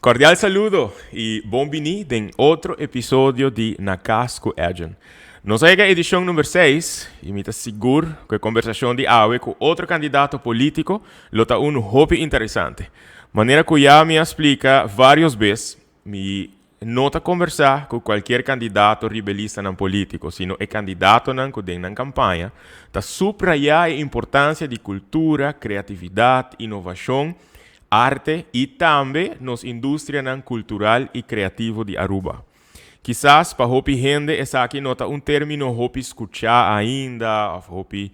Cordial saludo e bem-vindo em outro episódio de Na Casco Agent. Nós é a edição número 6 e me seguro que a conversação de hoje com outro candidato político é um hobby interessante. Maneira que já me explica várias vezes, me nota conversar com qualquer candidato rebelista não político, sino é candidato não que tem na campanha, está subrayar a importância de cultura, criatividade, inovação, arte e também nos indústria cultural e criativo de Aruba. Quizás para hopi gente essa aqui nota um termino hopi escuchar ainda, hopi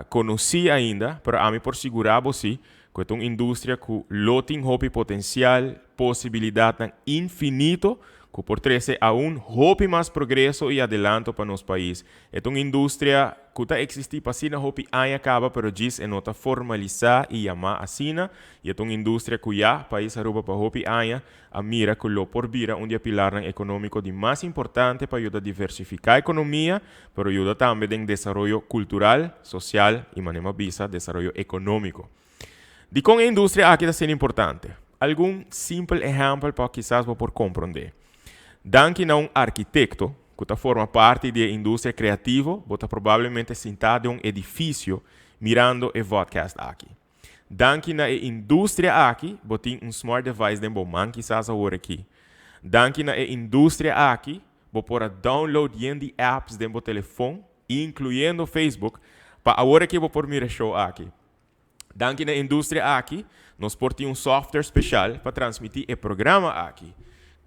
conhecer ainda, para a mim por segurar você que é uma indústria que tem hopi potencial, possibilidade infinito, que por trazer a hopi mais progresso e adelanto para nosso país. É uma indústria que está existindo para si na hopi aí acaba, pero diz é nota formalizar e chamar assim, e é uma indústria que já país Aruba para hopi aí a mira que lo por vira um dia pilar econômico de mais importante para ajudar a diversificar a economia, pero ajuda também em desenvolvimento cultural, social e manema bisa desenvolvimento econômico. De como a indústria aqui está sendo importante. Algum simples exemplo para quizás por compreender. Danke a um arquiteto que forma parte da indústria criativa, você provavelmente sentado em um edifício mirando o podcast aqui. Danke na indústria aqui, você tem um smart device de man quizás agora aqui. Danke na indústria aqui, você pode download de apps de telefone, incluindo Facebook, para agora que você pode mirar show aqui. Danke na indústria aqui, nós portamos um software especial para transmitir o programa aqui.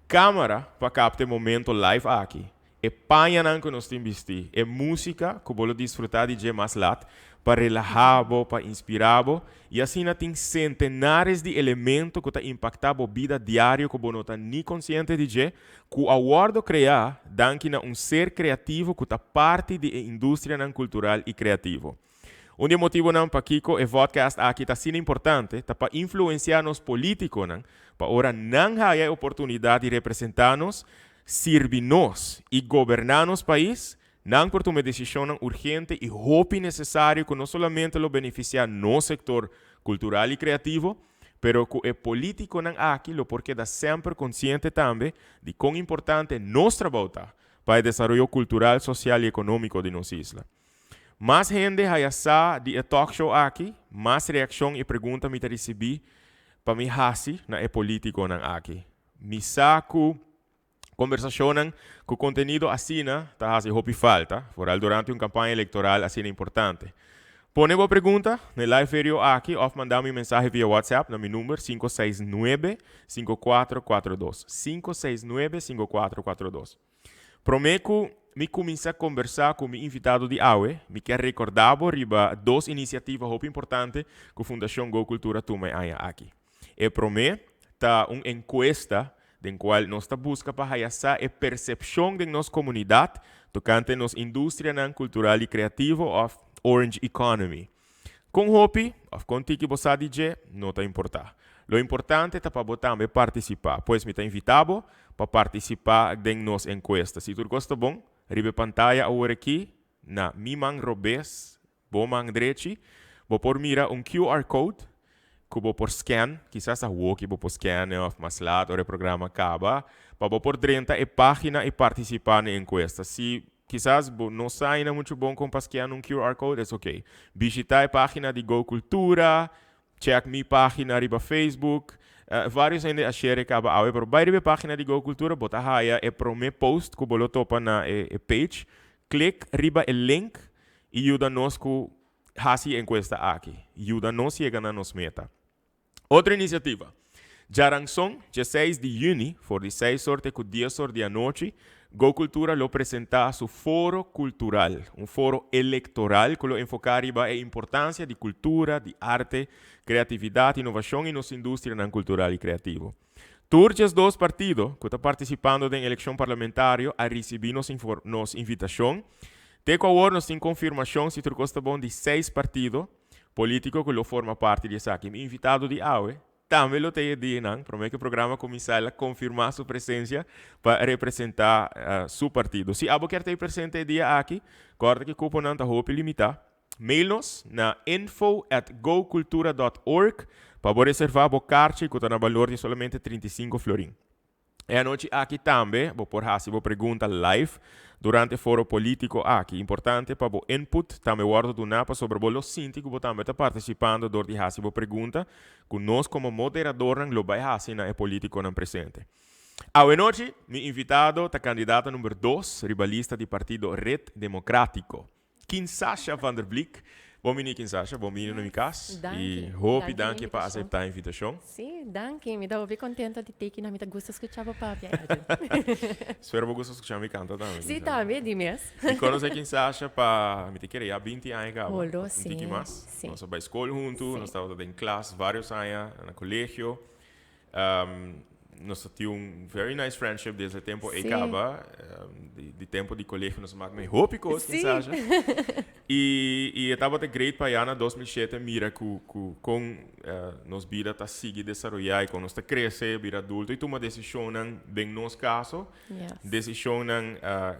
Câmera para captar momento live aqui. E panha que nós temos vestir. E música que você desfrutar de mais lat para relaxar, para inspirar. E assim tem centenares de elementos que impactam a vida diária que você não está nem consciente de que o awardo criar, danke a um ser criativo que está parte da indústria cultural e criativa. Um motivo não para que o podcast aqui está sendo importante, está para influenciar os políticos, para ora não ter a oportunidade de representar-nos, servir-nos e governar nos país, não por uma decisão urgente e hope necessário que não somente lo beneficia no sector cultural e criativo, pero que o político não aqui lo porque está sempre consciente também de quão importante nosso trabalho está para o desenvolvimento cultural, social e econômico de nossa isla. Mais gente já de talk show aqui, mais reação e pergunta me recebi para me hasi na político nan aqui. Me saco conversação com conteúdo assim, tá hasi hopi falta, foral durante uma campanha eleitoral assim importante. Pone uma pergunta no live video aqui, ou mandar-me mensagem via WhatsApp no meu número 569-5442. 569-5442. Prometo me começar a conversar com o meu invitado de hoje, me quer recordar riba duas iniciativas muito importantes que a Fundação Go Cultura toma aqui. E prometo uma encuesta em qual nós buscamos para realizar a percepção de nossa comunidade tocante nos indústria cultural e criativa of Orange Economy. Com hopi, of contigo que você diz, não está importar. O importante é para você participar, pois me está invitado para participar de nossa encuesta. Se tu gosta bom, ribe pantalla agora aqui, na mi mão robes, bom mão direita, vou por mira QR Code, que vou por scan, quizás a walk, vou por scan, mas lá, o programa acaba, para por dentro a página e participar na encuesta. Se quizás não sai muito bom com scan QR Code, é ok. Visitar a página de Go Cultura, check minha página riba Facebook, vários ainda a share acaba ao pero vai riba página de Go Cultura, bota raia e pro me post que bolo topa na page, click riba o link e ajuda nos com hasi encuesta aqui, ajuda nos chegar na nos meta. Outra iniciativa, Jarangson, dia 6 de junho, for de 6 sorte com dia sorte de noite, Go Cultura lo apresenta a seu foro cultural, um foro eleitoral que lo enfocar riba a importância de cultura, de arte, criatividade, inovação e nossa indústria cultural e criativa. Todos dois partidos que estão participando da eleição parlamentar a receber nossa invitação. Até agora nós temos confirmação se tu gosta bom de 6 partidos políticos que lo forma parte dessa aqui. Me invitado de hoje. Também lo tenho de prometo que o programa começar a confirmar sua presença para representar seu partido. Se você quer ter presente dia aqui, corta que o cupo não está roupa limitar. Mail-nos na info@gocultura.org para reservar o kaartje que está na valor de solamente 35 florin. E a noite aqui também, vou por se vou pergunta live durante o foro político aqui. Importante para o input, também guardo do napa sobre o lo sinti que vou também está participando do de hasi vou pergunta, que nós como moderador lo vai hasi na político na presente. Hoje noite, mi invitado está candidato número 2, ribalista do partido Red Democrático, Kinsasha van der Blik. Bom menino, Kinsasha, bom menino no meu caso. E hope danke para aceitar a invitação. Sim, danke. Me dá ouvir contenta de ter que na minha gosta escutar o papo. Espero que você escutar me canta também. Sim, também, de mês. E conheço Kinsasha para me querer há 20 anos, cara. Olô, sim. Sim. Nós estávamos na escola juntos, nós estávamos em classe vários anos, no colégio. Nós tínhamos very nice friendship desde o tempo e acaba de tempo de colégio nós marcamos roupa Kinsasha. E estava de great para ano 2007 mira com nos vida tá seguir desenvolver e com nós tá crescer vir adulto e toma decisão bem nos caso decisão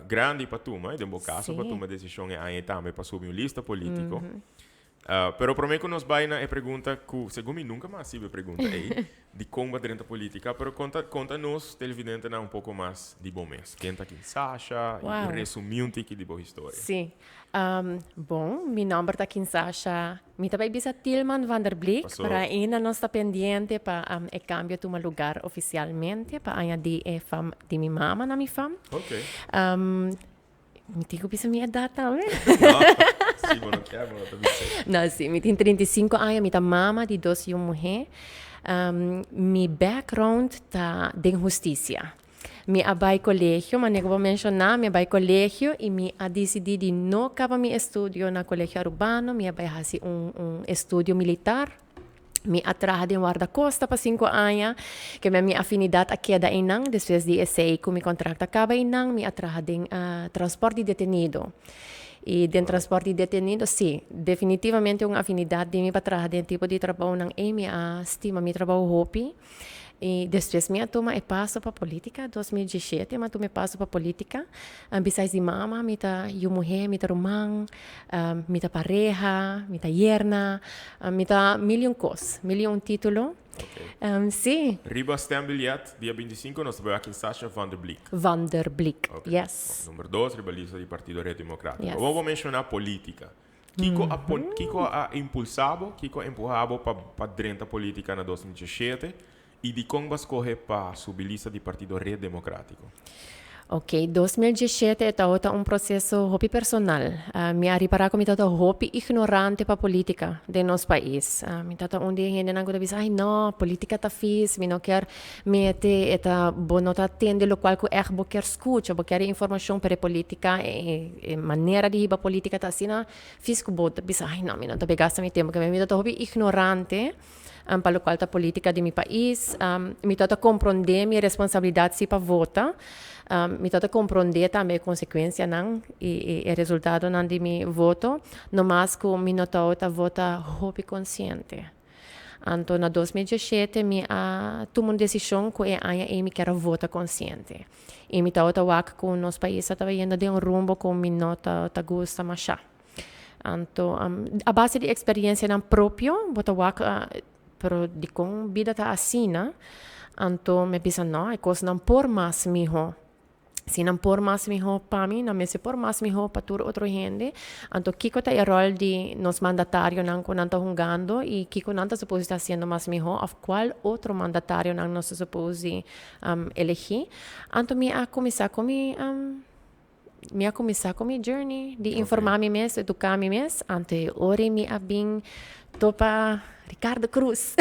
grande para tomar de bom caso para tomar decisão aí também para subir uma lista político. Pero para mim que nos vai na pergunta que segundo mim nunca mais tive pergunta de como dentro da política, pero conta-nos televidente um pouco mais de bom mês. Quem está aqui, Sasha, e resumir um tique de boa história. Sim. Bom, meu nome é Kinsasha. Me também bisa Tilman van der Blik para ainda não está pendente para o cambio de um lugar oficialmente para añadir a fam de minha mama na minha fam. Ok. Me digo bisa minha idade também. Sim, não quero, não também sei. Não, sim, me tenho 35 anos, minha mama de 12 mulher. Meu background está de justiça. Me abai colégio, mas não vou mencionar, me abai colégio e me decidi de não acabar meu estudo na colégio urbano, me abai fazer estudo militar. Me atraja de guarda-costa para 5 anos, que minha afinidade aqui é em Nang, depois de SAI, que meu contrato acaba em Nang, me atraja de transporte detenido. E dentro do transporte detenido, sim, definitivamente uma afinidade de mim para trabalhar dentro tipo de trabalho não é minha estima, meu trabalho hobby. E depois minha toma e passo para a política, 2017, mas toma e passo para a política. Besides de mama, me tá eu mulher, me tá romã, me tá pareja, me tá yerna, me tá milhão título. Okay. Sim. Riba stembiljet, dia 25, nós vamos aqui em Sasha van der Blik. Van der Blik, okay. Yes. Número 2, ribalista do Partido Red Democrático. Yes. Vamos mencionar política. Kiko a impulsado, Kiko empurrado para dentro da política na 2017 e de como vas correr para subir lista do Partido Red Democrático. Ok, 2017 é processo hobby personal. Me arribará como hobby ignorante para a política de nosso país. Me tata onde gente não diz, ai não, política tá fixe, me não quer meter, não tá atende lo qual que bo quer escuta, bo quer informação para a política, e maneira de ir a política tá assim, fixe que bota, diz, ai não, me não tá pegando meu tempo, que me tata hobby ignorante. Para o qual a política de meu país, me tenta compreender minha responsabilidade para votar, me tenta compreender também a consequência e o resultado de meu voto, no mais que me nota vota hobby consciente. Então, na 2017, me tomei uma decisão que eu me quero votar consciente. E me tenta que o nosso país estava indo de rumo que me nota gosta mais. Então, a base de experiência própria, vota pero di kong vida ta asina, anto me bisa no, e coisa não por mais miho. Se não por mais miho para mim, não me se por mais miho para tur outro gente, anto kiko ta o rol de nos mandatário não ko nanta jugando e kiko nanta supose estar sendo mais miho, of qual outro mandatário não nos supose elegir. Anto me a começar com minha journey de informar-me mesmo, educar-me mesmo, ante ore me abin topa Ricardo Cruz.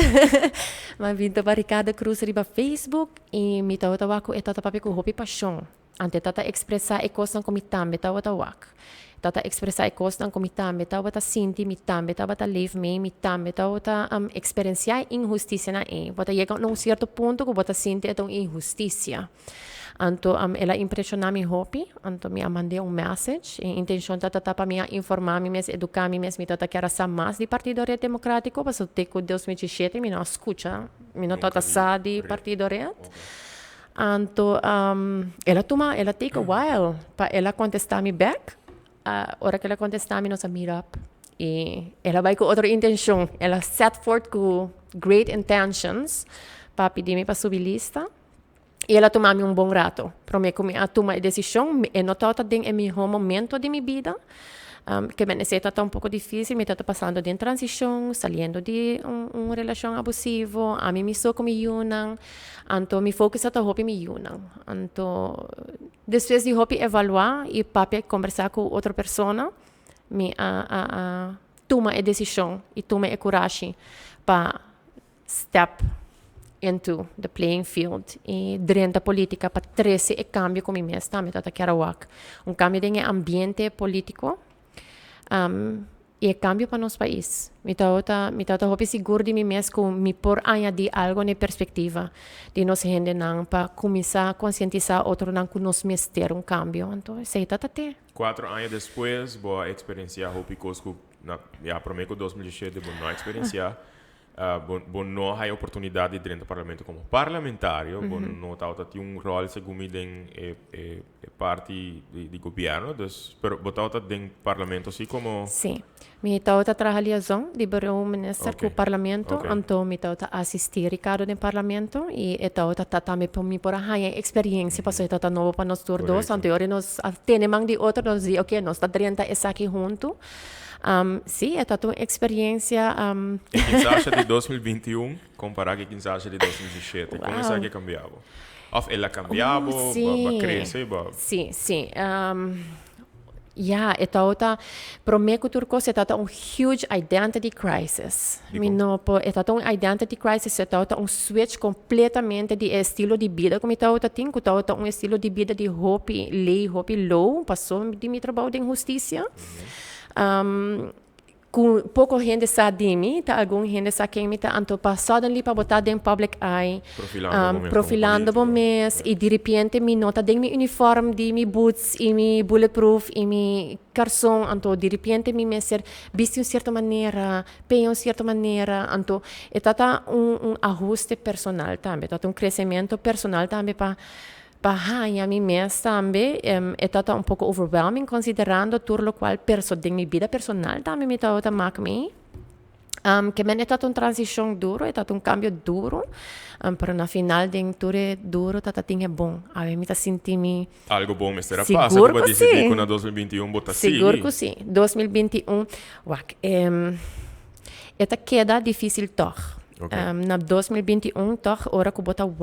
Mas vim para Ricardo Cruz riba Facebook e me tawa ko eta papi ko hobby paixão. Ante tata expressar e coisa como tambe tawa tata expressar e coisa como tambe tawa ta sinti mi tambe tawa ta live me tambe tawa ta experienciar injustiça na bota chega num certo ponto que bota sinti então injustiça. Anto ela impressionou-me hobby, anto me mandei message, e intenção tata para me informar-me mesmo, educar-me mesmo, tata quero saber mais do Partido Red Democrático, mas até que 2017 me não escuta, me não tata sabe do Partido Red. Anto ela take a while para ela contestar me back, hora que ela contestar me não meet up. E ela vai com outra intenção. Ela set forth com great intentions para pedir-me para subir lista. E ela tomou-me um bom rato. Para mim, a tomar a decisão, e notava que é o melhor momento de minha vida. Que me está um pouco difícil, me está passando de transição, saindo de uma relação abusiva, a mim me sou como Yunnan, então me foco está hopi me Yunnan. Então, depois de hopi evaluar e papi conversar com outra pessoa, me toma a decisão e toma a coragem para step into the playing field e dentro da política para trazer o cambio como me está, me está querendo cambio de ambiente político. E é cambio para nosso país. Me está seguro de mim mesmo que me por añadir algo na perspectiva de nossa gente para começar a conscientizar outro não que nós mesmos ter cambio. Então, sei tá até. 4 anos depois, boa experiência hopi cosco já prometo 2017 boa experiência. Bom não há oportunidade dentro do parlamento como parlamentário, bom não tem rol segundo em parte de governo, pero botar dentro do parlamento assim como sim, me está trabalhando de bureau minister com o parlamento, então me está assistir Ricardo no parlamento e está também para mim por a experiência para ser novo para nós todos, então agora nós temos de outro nós diz, ok, nós está dentro essa aqui junto. Sim, é uma experiência. E quem acha de 2021 comparar com quem acha de 2017? Como é que cambiava? Ou ela cambiava, vai crescer? Sim. Para mim, o turco é um huge identity crisis. É um identity crisis, é um switch completamente de estilo de vida. Como é um estilo de vida de hopi, lei, hopi law, passou de meu trabalho de injustiça. Com pouco gente sabe de mim, alguma gente sabe quem me está antepassado ali para botar em public eye, profilando bom mês e de repente me nota de meu uniforme, de meu boots, e meu bulletproof, e meu calção, então de repente me ser visto de uma certa maneira, peio de uma certa maneira, então é ajuste personal também, é crescimento personal também para a mim mesma também é um pouco overwhelming considerando tudo o qual de minha vida personal também me está que me é uma transição duro, é um cambio duro, mas no final de tudo duro, é bom. A mim me senti algo bom, mas será fácil para decidir que na 2021 botar sim. Seguro que sim. 2021, queda difícil toch. Na 2021, toch, ora que bota o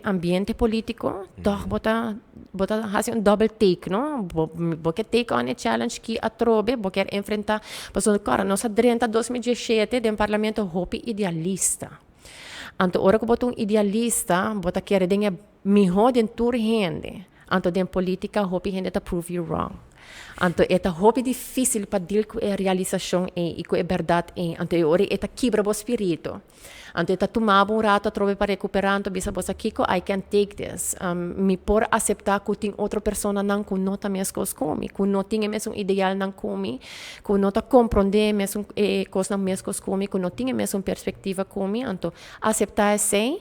ambiente político, toch bota fazer double take, não? Porque take on a challenge que a trobe, porque enfrentar, mas cara, nós adrenta 2017 de parlamento hopi idealista. Então, ora que bota idealista, bota querer denha melhor de tur gente. Então, de política hopi gente tá prove you wrong. Então, é hopi difícil para deal com a realização e com a verdade. Então, ora é quebra o espírito. Então, é tomar rato trove para recuperar. Então, bisa bosa Kiko, I can take this. Me por aceitar que tem outra pessoa não que não tá mesmo comigo, que não tem mesmo ideal não comigo, que não tá compreender mesmo coisa não mesmo comigo, que não tem mesmo perspectiva comigo. Então, aceitar assim,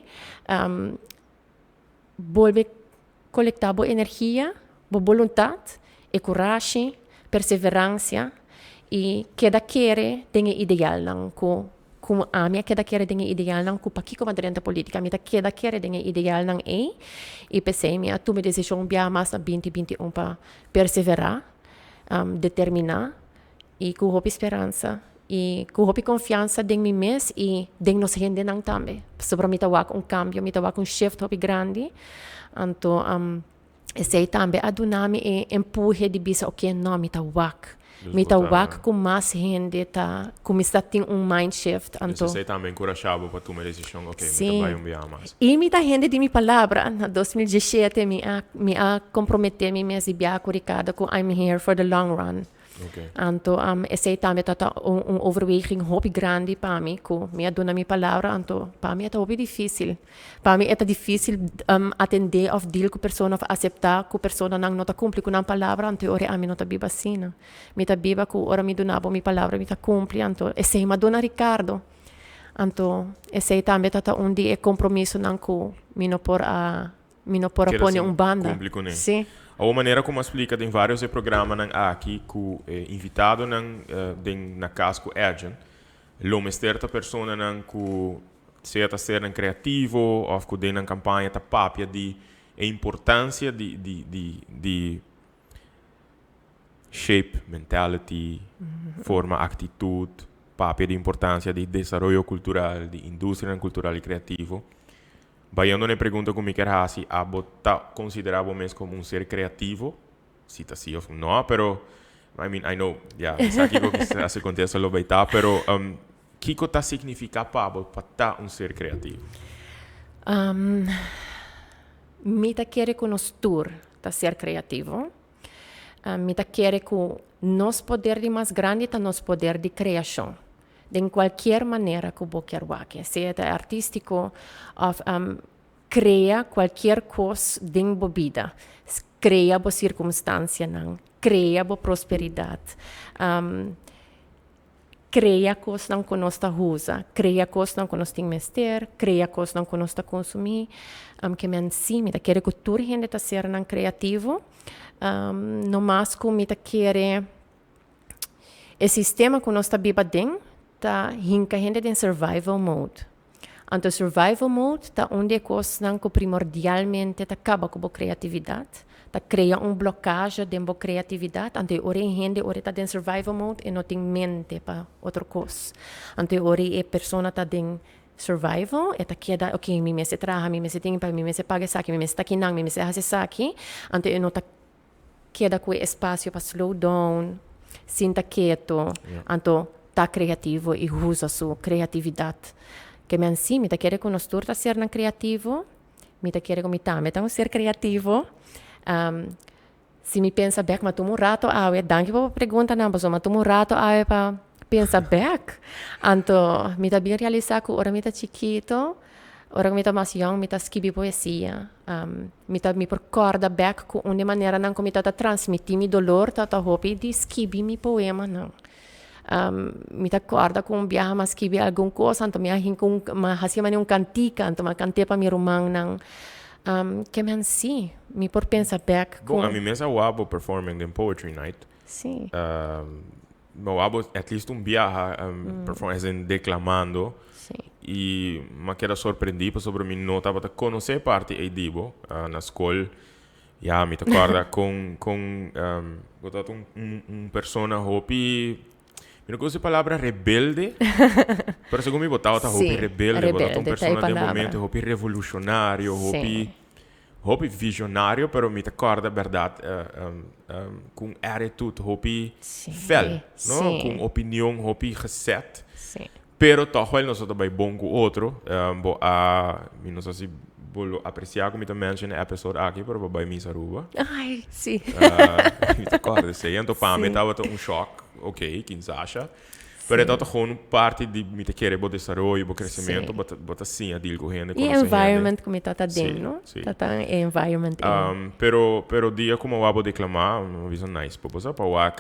volver coletar boa energia, boa vontade, e coragem, perseverança e cada querer tem ideal não como a minha cada querer tem ideal não para que como dentro da política a minha cada querer tem ideal não e pensei minha tomei decisão bem mais na 2021 para perseverar, determinar e com hope esperança e com hope confiança em mim mesmo e em nossa gente não também sobre mim tá cambio mim tá shift hope grande então sei também adunar-me e empurre de bisa ok não me tá com mais gente tá começar tem mind shift então sei também encorajado para tomar decisão ok sim. Me tá bem mais e me tá gente de minha palavra na 2017 me a comprometer me mesmo com Ricardo que I'm here for the long run. Então, sei também que overweging hobby grande para mim, que me aduna minha palavra, então, para mim é hobby difícil. Para mim é difícil atender ou deal com a pessoa, aceitar que a pessoa não está cumprindo com a palavra, então, ora, a mim não está viva assim. Me está viva que ora me donava minha palavra, me está cumprindo, então, sei, me dona Ricardo. Então, sei também que dia é compromisso, não que me não por pôr banda. Sim. A maneira como explica em vários programas aqui, que invitado na casco agent, lo mesterta persona que seja ser criativo ou que tem na campanha ta papia de a importância de shape mentality, forma atitude, papia de importância de desenvolvimento cultural, de indústria cultural e criativo. Baiano ne pergunta como que era se a bota considerava mesmo como um ser criativo, se tá sim ou não, pero I mean I know, isso aqui que se acontece lo baita, pero que tá significa para tá um ser criativo? Mita quer que nós tur tá ser criativo. Mita quer que nosso poder de mais grande tá nosso poder de criação. De qualquer maneira que você quer, seja artístico ou cria qualquer coisa dentro da vida. Cria boa circunstância, cria boa prosperidade. Cria coisas que nós usa, cria coisas que nós temos mester, cria coisas que nós consumir. Que me ensina, quer que toda gente está sendo criativo. No mais que me quer o sistema que nós está vivendo tá hinka gente em survival mode. Então survival mode tá onde coisas que primordialmente tá acaba com a criatividade, tá cria blocagem de boa criatividade. Então ora gente ora tá em survival mode e não tem mente para outra coisa. Então ora a pessoa tá em survival e tá queda ok, me se traha, me se tem para me se paga aqui, me se tá aqui não, me se hace aqui. Então não tá queda com espaço para slow down, sinta quieto. Então tá criativo e usa sua criatividade. Que me ensina, me quer que nós todos ser criativo, me quer que me também ser criativo. Se me pensa bem, mas tu um rato danke por pergunta não, mas tu um rato para pensar bem. Então, me tá bem realizar que ora me tá chiquito, ora me tá mais young, me tá escrever poesia. Me recorda bem que uma maneira não como me tá transmitir mi dolor, tá hobby de escrever mi poema não. Me recorda com viaja mas escrever alguma coisa, então me ahin com hacía um cantica, então me cantei para mi romang não. Que me ensina, me por pensar back. Bom, a mim mesmo eu abo performing in poetry night. Sim. Eu abo at least viaja performing declamando. Sim. E me queda surpreendido sobre mim não estava a conhecer parte de Edibo na escola. Me recorda com persona hopi. Eu não gosto de palavra rebelde, mas segundo me botava hopi rebelde, botava uma pessoa de momento hopi revolucionário, hopi visionário, pero me recorda verdade com atitude hopi fel, não? Com opinião hopi reset. Pero toch wel nós também bom com outro, não sei se vou apreciar como também mencionei a episódio aqui, pero vai me saruba. Ai, sim. Me recorda, sei, então para mim estava choque. Ok, quem acha? Pero é gewoon parte de me querer bo desenvolvimento, bo crescimento, bota sim a deal com gente. E environment como está dentro, não? Tá environment. Pero dia como eu abo declamar, uma visão nice, para o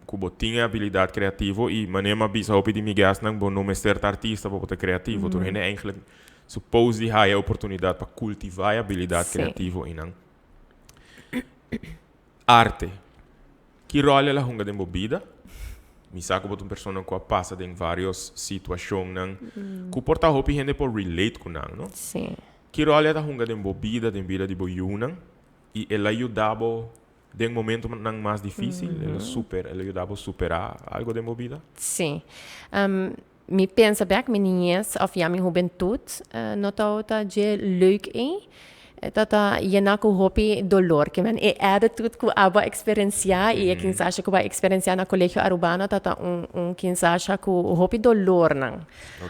que botinha habilidade criativa e maneira bisa hopi de migas nang bo nome ser artista para botar criativo, tu gente eigenlijk suppose de a oportunidade para cultivar a habilidade criativa e não arte. Que rol ela hunga de bebida? Me saco botar uma pessoa que passa em várias situações, que porta hopi gente por relate com não? Sim. Que rol ela hunga de bebida, de vida de boiuna, e ela ajudava de momento mais difícil, ela ajudava a superar algo de bebida? Sim. Me pensa bem que meninas, of ja, mijn juventude, nota je leuk in. Tata yana ko hopi dolor que men e attitude ko aba experienciar e quem acha que vai experienciar na colégio urbano tata quem acha que hopi dolor não.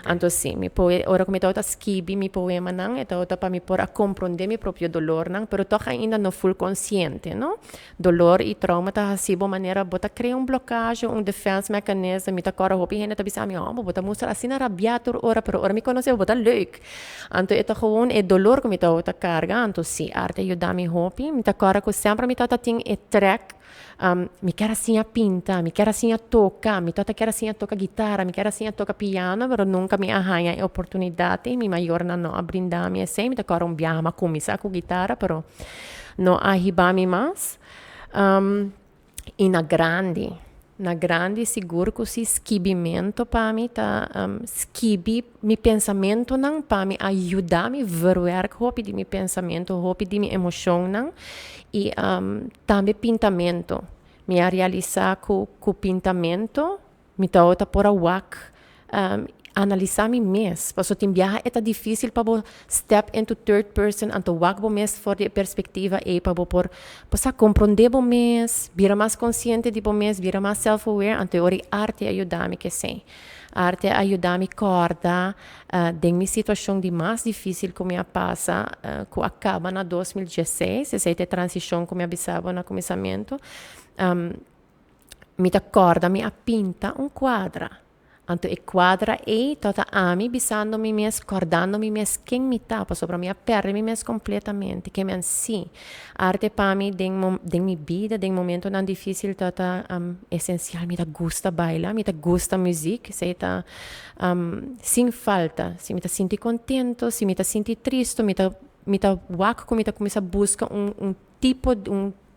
Então sim, me poe ora como tata skibi mi poema não, então para me por a compreender mi próprio dolor não, pero toch ainda não full consciente, não? Dolor e trauma tá assim de maneira bota cria blocagem, defense mechanism, me tá cora hopi ainda tá bisa mi bota mostrar assim na rabiatur ora pero ora me conhece bota leuk. Então é gewoon é dolor que me tá carga. Então, sim, arte ajuda me hopi. Me tá cara que sempre me tá tem e track Mi quero assim a pinta, mi quero assim a tocar, mi tota quero assim a tocar guitarra, mi quero assim a tocar piano, pero nunca mi arranha a oportunidade, mi maior não a brindar-me assim, mi tocar biama a começar com guitarra, pero não arribar-me mais. E na grande seguro que esse esquibimento para mim tá esquibi mi pensamento não para me ajudar me verwerk hopi de mi pensamento hopi de mi emoção não e também pintamento me realizar com pintamento me tá outra por a wak analisar mi mes paso tem viaja é difícil para step into third person anto wak bo mes for de perspectiva e para por para compreender bo mes vira mais consciente de bo mes vira mais self aware anto ori arte ajudar-me que sei arte ajudar-me corda de mi situação de mais difícil que me passa que acaba na 2016 essa é a transição que me avisava no começamento me ta corda me pinta quadra anto e quadra e tota ami bisando-me mes, cordando-me mes quem me tapa sobre minha perna, me mes completamente, que me ansi. Arte para mim, den mi vida, den momento não difícil, tota essencial, me ta gusta bailar, me ta gusta música, se ta sem falta, se me ta sinti contento, se me ta sinti triste, me ta wak, me ta começa a buscar tipo,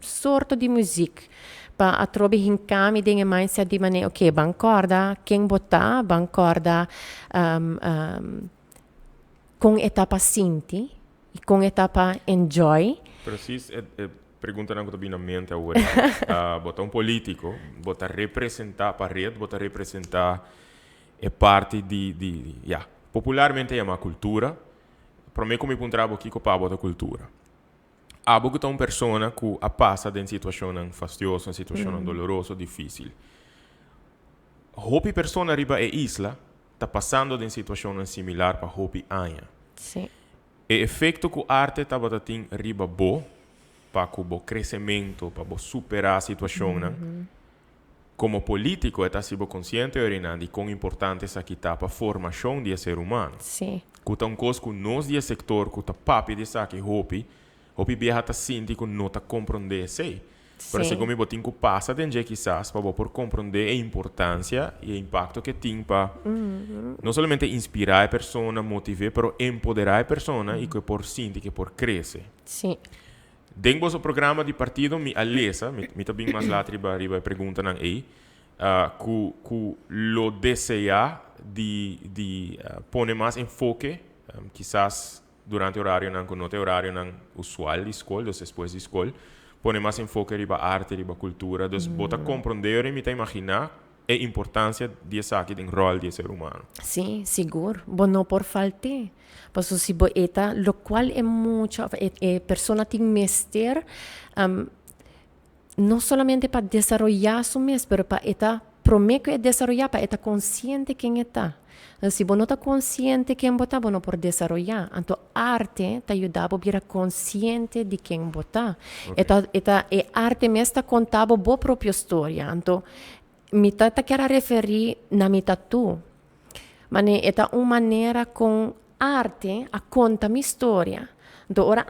sorto de música. Pa a trobi hinkami dinge mindset di mane ok bancorda quem botar bancorda com etapa sinti e com etapa enjoy Precis, pergunta não que eu na mente agora. Botar político, botar representar para rede, botar representar é parte de popularmente é uma cultura. Para mim como encontrava aqui com a botar cultura. Há que uma pessoa que passa em situação fastidiosa, em situação dolorosa, difícil. Hopi pessoa riba é isla, está passando em situação similar para Hopi anha. Sim. E efeito que a arte está batendo riba bo, para o crescimento, para superar a situação, como político, está sendo consciente de quão importante essa aqui está para a formação do ser humano. Sim. Que está coisa que nós do sector, que está papi de saque Hopi biha ta sinti que não ta compreender sei. Por isso como botin que passa dentro quizás para por compreender a importância e o impacto que tem para não somente inspirar a pessoa, motivar, mas empoderar a pessoa e que por sinti que por crescer. Sim. Dentro do programa de partido me alesa, me também mais lá riba pergunta nan aí, que lo deseja de pôr mais enfoque, quizás durante o horário não no horário não usual de escola, depois de escola, põe mais enfoque riba arte, riba cultura, dus bota compreender e me imaginar a importância dessa aqui do rol de ser humano. Sim, seguro. Bom, não por faltar. Porque se boeta, lo qual é muito, a pessoa tem mestre, não somente para desenvolver su mes, mas para eta prometo desenvolver, para eta consciente quem está. Se você não está consciente de quem você não pode desenvolver. Então, a arte te ajuda a ser consciente de quem você é. A arte mesmo está contando a sua própria história. Então, me quero referir na minha tatu. Mas é uma maneira com arte a contar minha história. Então, ora,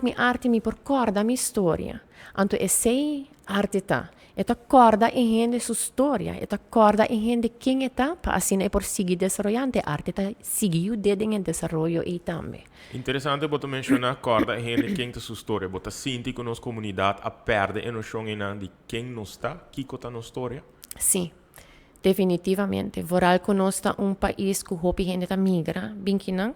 me arte me recorda a minha história. Então, essa arte está. Eta corda e gente sua história, eta corda e gente quem está, para assim é por seguir desenvolvendo a arte, está seguiu desde o desenvolvimento e também. Interessante você mencionar corda e gente quem está sua história, você sente que nossa comunidade a perde a noção de quem nós está, que está nossa história? Sim, definitivamente. Voral que nós está país que hopi gente está migra, bem que não,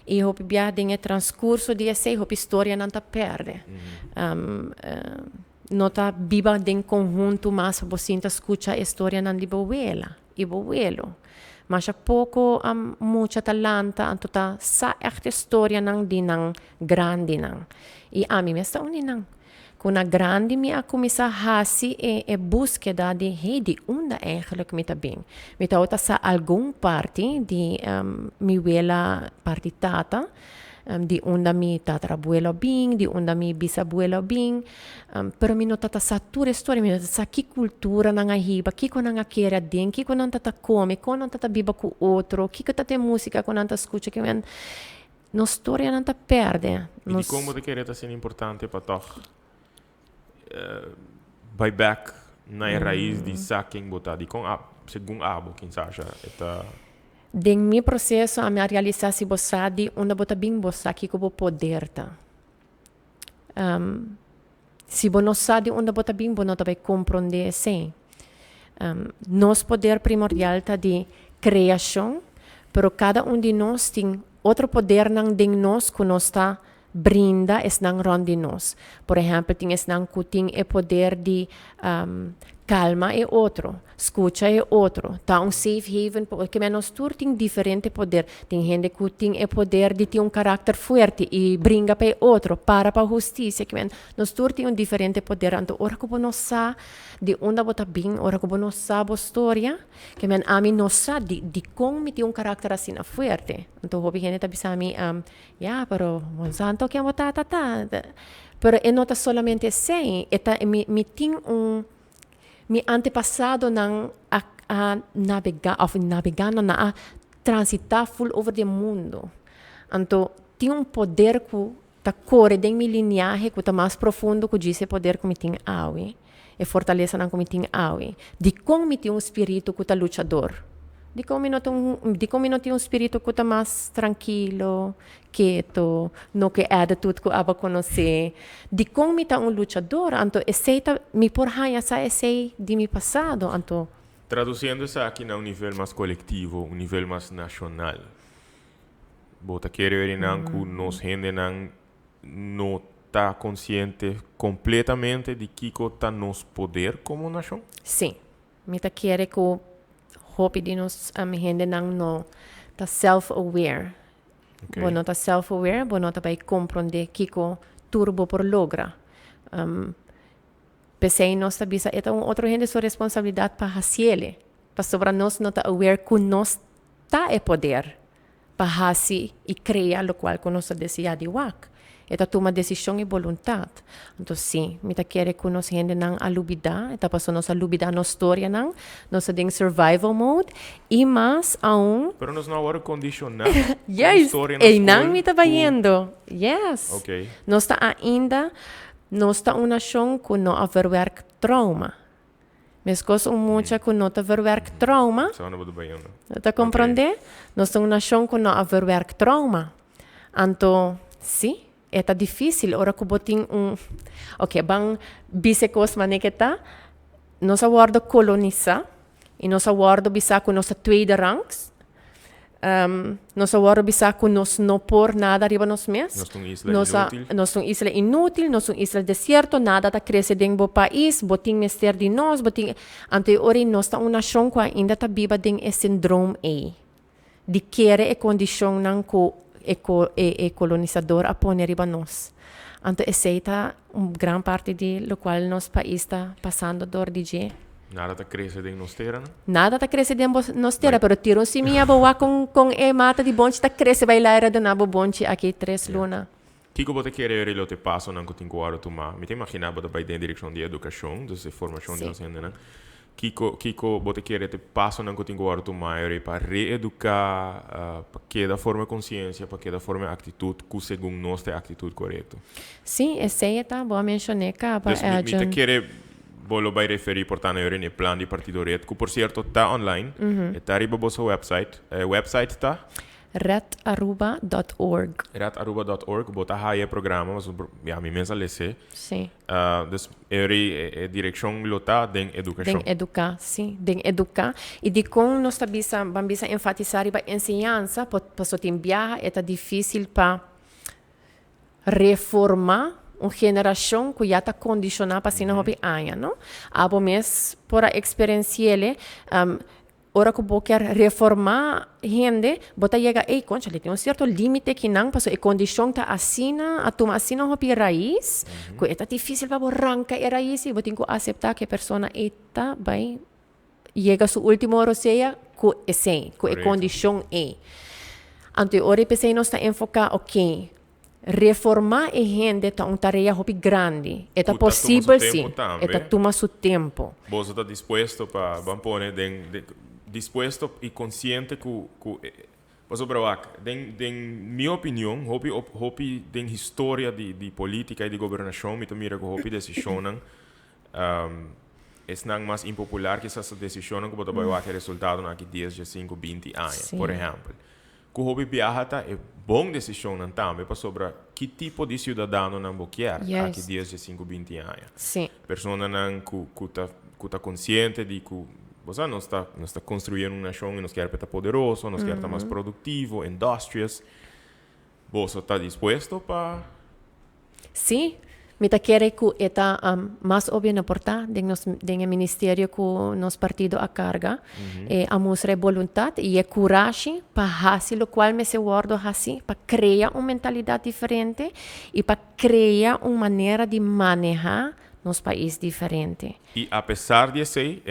e hopi bia tem transcurso de essa hopi história não está perde. Nota viva em conjunto, mas você escuta a história não de boela e boelo. Mas há pouco, muita talanta, então sa esta história não de não grande não. E a mim está não. Com a grande minha começa a fazer a búsqueda de de onde eigenlijk me está bem. Me está outra sa algum parte de minha parte tata. Di onde mi tatarabuelo bem, di onde mi bisabuelo bem, pero mi notata sa tua storia, mi notata sa que cultura nanga hiba, que ko nanga queira den, que ko nanga tata come, ko nanga tata biba com outro, que ko tata música ko nanga escuta, que men no storia nanga perde. E como de querer ser importante para toch back na raiz di saking bota di kung según abo kinsa eta Ding mi processo a minha realização bossadi, onde bota bem bossa que como poder tá. Se você não sabe onde bota bem, você não vai compreender assim. Nosso poder primordial tá de criação, pero cada de nós tem outro poder nang ding nós que nós está brinda es nang ron de nós. Por exemplo, tem es nang kuting e poder de calma é outro, escuta é outro, tá safe haven, porque nós todos tem diferente poder. Tem gente que tem o poder de ter carácter forte e brinca para outro, para justiça, que nós todos tem diferente poder. Então, ora que nós sabe de onde bota bem, ora que nós sabe a história, que a mim nós sabe de como tem carácter assim forte. Então, hobby gente tá bisa mi pero Monsanto que bota pero é nota solamente assim, eta mi tem mi antepassado nang navegando na transitar full over the mundo. Então, tem poder que tá corre de mi linhagem que tá mais profundo que diz poder que me tem aui. E fortaleza nang que me tem aui. De como me tem espírito que tá lutador. De como não tem espírito que tá mais tranquilo, quieto, no que é tudo que aba conhecer. De como me tá lutador, então esse me por raia sa esse de mi passado, então traduzindo isso aqui no nível mais coletivo, um nível mais nacional. Bota querer não que nós gente não tá consciente completamente de que tá nosso poder como nação? Sim, me tá querer que hope de nós gente não tá self-aware. Okay. Bueno tá self-aware, bueno tá vai compreender que o turbo por logra. Pensei nós tá bisa é outro gente sua responsabilidade para haciele. Para sobre nós não tá aware que nós tá é poder para hasi e criar o qual que nós deseja de wak. Eta toma decisão e vontade. Então, sim, me tá querer que nós gente não alubida, eta passou nossa alubida na história não, nós tem survival mode e mais aún. Pero nós não agora condicionar. Yes. E não me tá vendo. Yes. Okay. Nós tá ainda, nós tá uma nação que não haver trauma. Mas coisa muita que não tá haver trauma. Só não vou bem. Tá compreender? Nós tá uma nação que não haver trauma. Então, sim. É difícil, ora que botin ok, bang bisecos maneketa, nós aguardo coloniza, e nós aguardo bisa com nossa tweede ranks, nós aguardo bisa com nós não por nada arriba nós mesmos. Nós somos isla inútil, nós somos isla deserto, nada tá crescer dentro do país, botin mester de nós, botin, ante ori nós tá uma nação que ainda tá viva dentro esse síndrome aí, de querer a condição não que colonizador a pôr riba nós. Então, essa é grande parte do qual nosso país está passando dor de dia. Nada está crescendo em nós terra, não? Nada está crescendo em nós terra, mas tiro se minha boa com mata de bonte está crescendo vai lá era do nabo bonte aqui 3 luna. Kiko bote querer ele te passo não que tem que tomar. Me te imaginar bote vai dentro direção de educação, de formação de docente, não? Kiko bote querer te passo não que tem que tomar para reeducar para que da forma consciência, para que da forma atitude, que segundo nós tem atitude correta. Sim, essa é tá boa mencionar que me te querer bolo vai referir portanto eu no plano de partido red, que por certo está online, está arriba no seu website. Website está rataruba.org. Rataruba.org, botar aí o programa, mas a minha mensagem é sim. Dus é direção lota den educação. Den educar, sim, den educar. E de como nós vamos enfatizar a ensinança, para só tem viajar, é difícil para reformar uma geração que já está condicionada para ser não hobby aia, não? Abo mes por a experiência ora que você quer reformar gente, você chega aí, concha, tem certo limite que não, porque a condição está assina, a toma assina uma raiz, que é difícil para arrancar a raiz, e você tem que aceitar que a pessoa está bem, chega a sua última hora, seja, que é sem, que a condição é. Então, ora pensei nós está enfocar, ok, reformar a gente é uma tarefa grande, é possível sim, é toma seu tempo. Você está disposto para, vamos pôr, disposto e consciente que mas den minha opinião hopi den história de política e de governação me mira que hopi decisão es nang mais impopular que essas decisões que botar vai ter resultado aqui 10, 5, 20 anos, Sim. por exemplo. Que o hobby viaja é bom decisão também para sobre que tipo de cidadão não boquear aqui 10, 5, 20 anos. Sim. Persona não que tá consciente de que você não está construindo uma nação e nos quer estar poderoso, nos quer estar mais produtivo, industrious. Você está disposto para... Sim. Mita quer que eta mais óbvio na porta do ministério que nos partido a carga a mostrar vontade e coragem para fazer o qual me se guardo assim para criar uma mentalidade diferente e para criar uma maneira de manejar nos países diferentes. E apesar de ser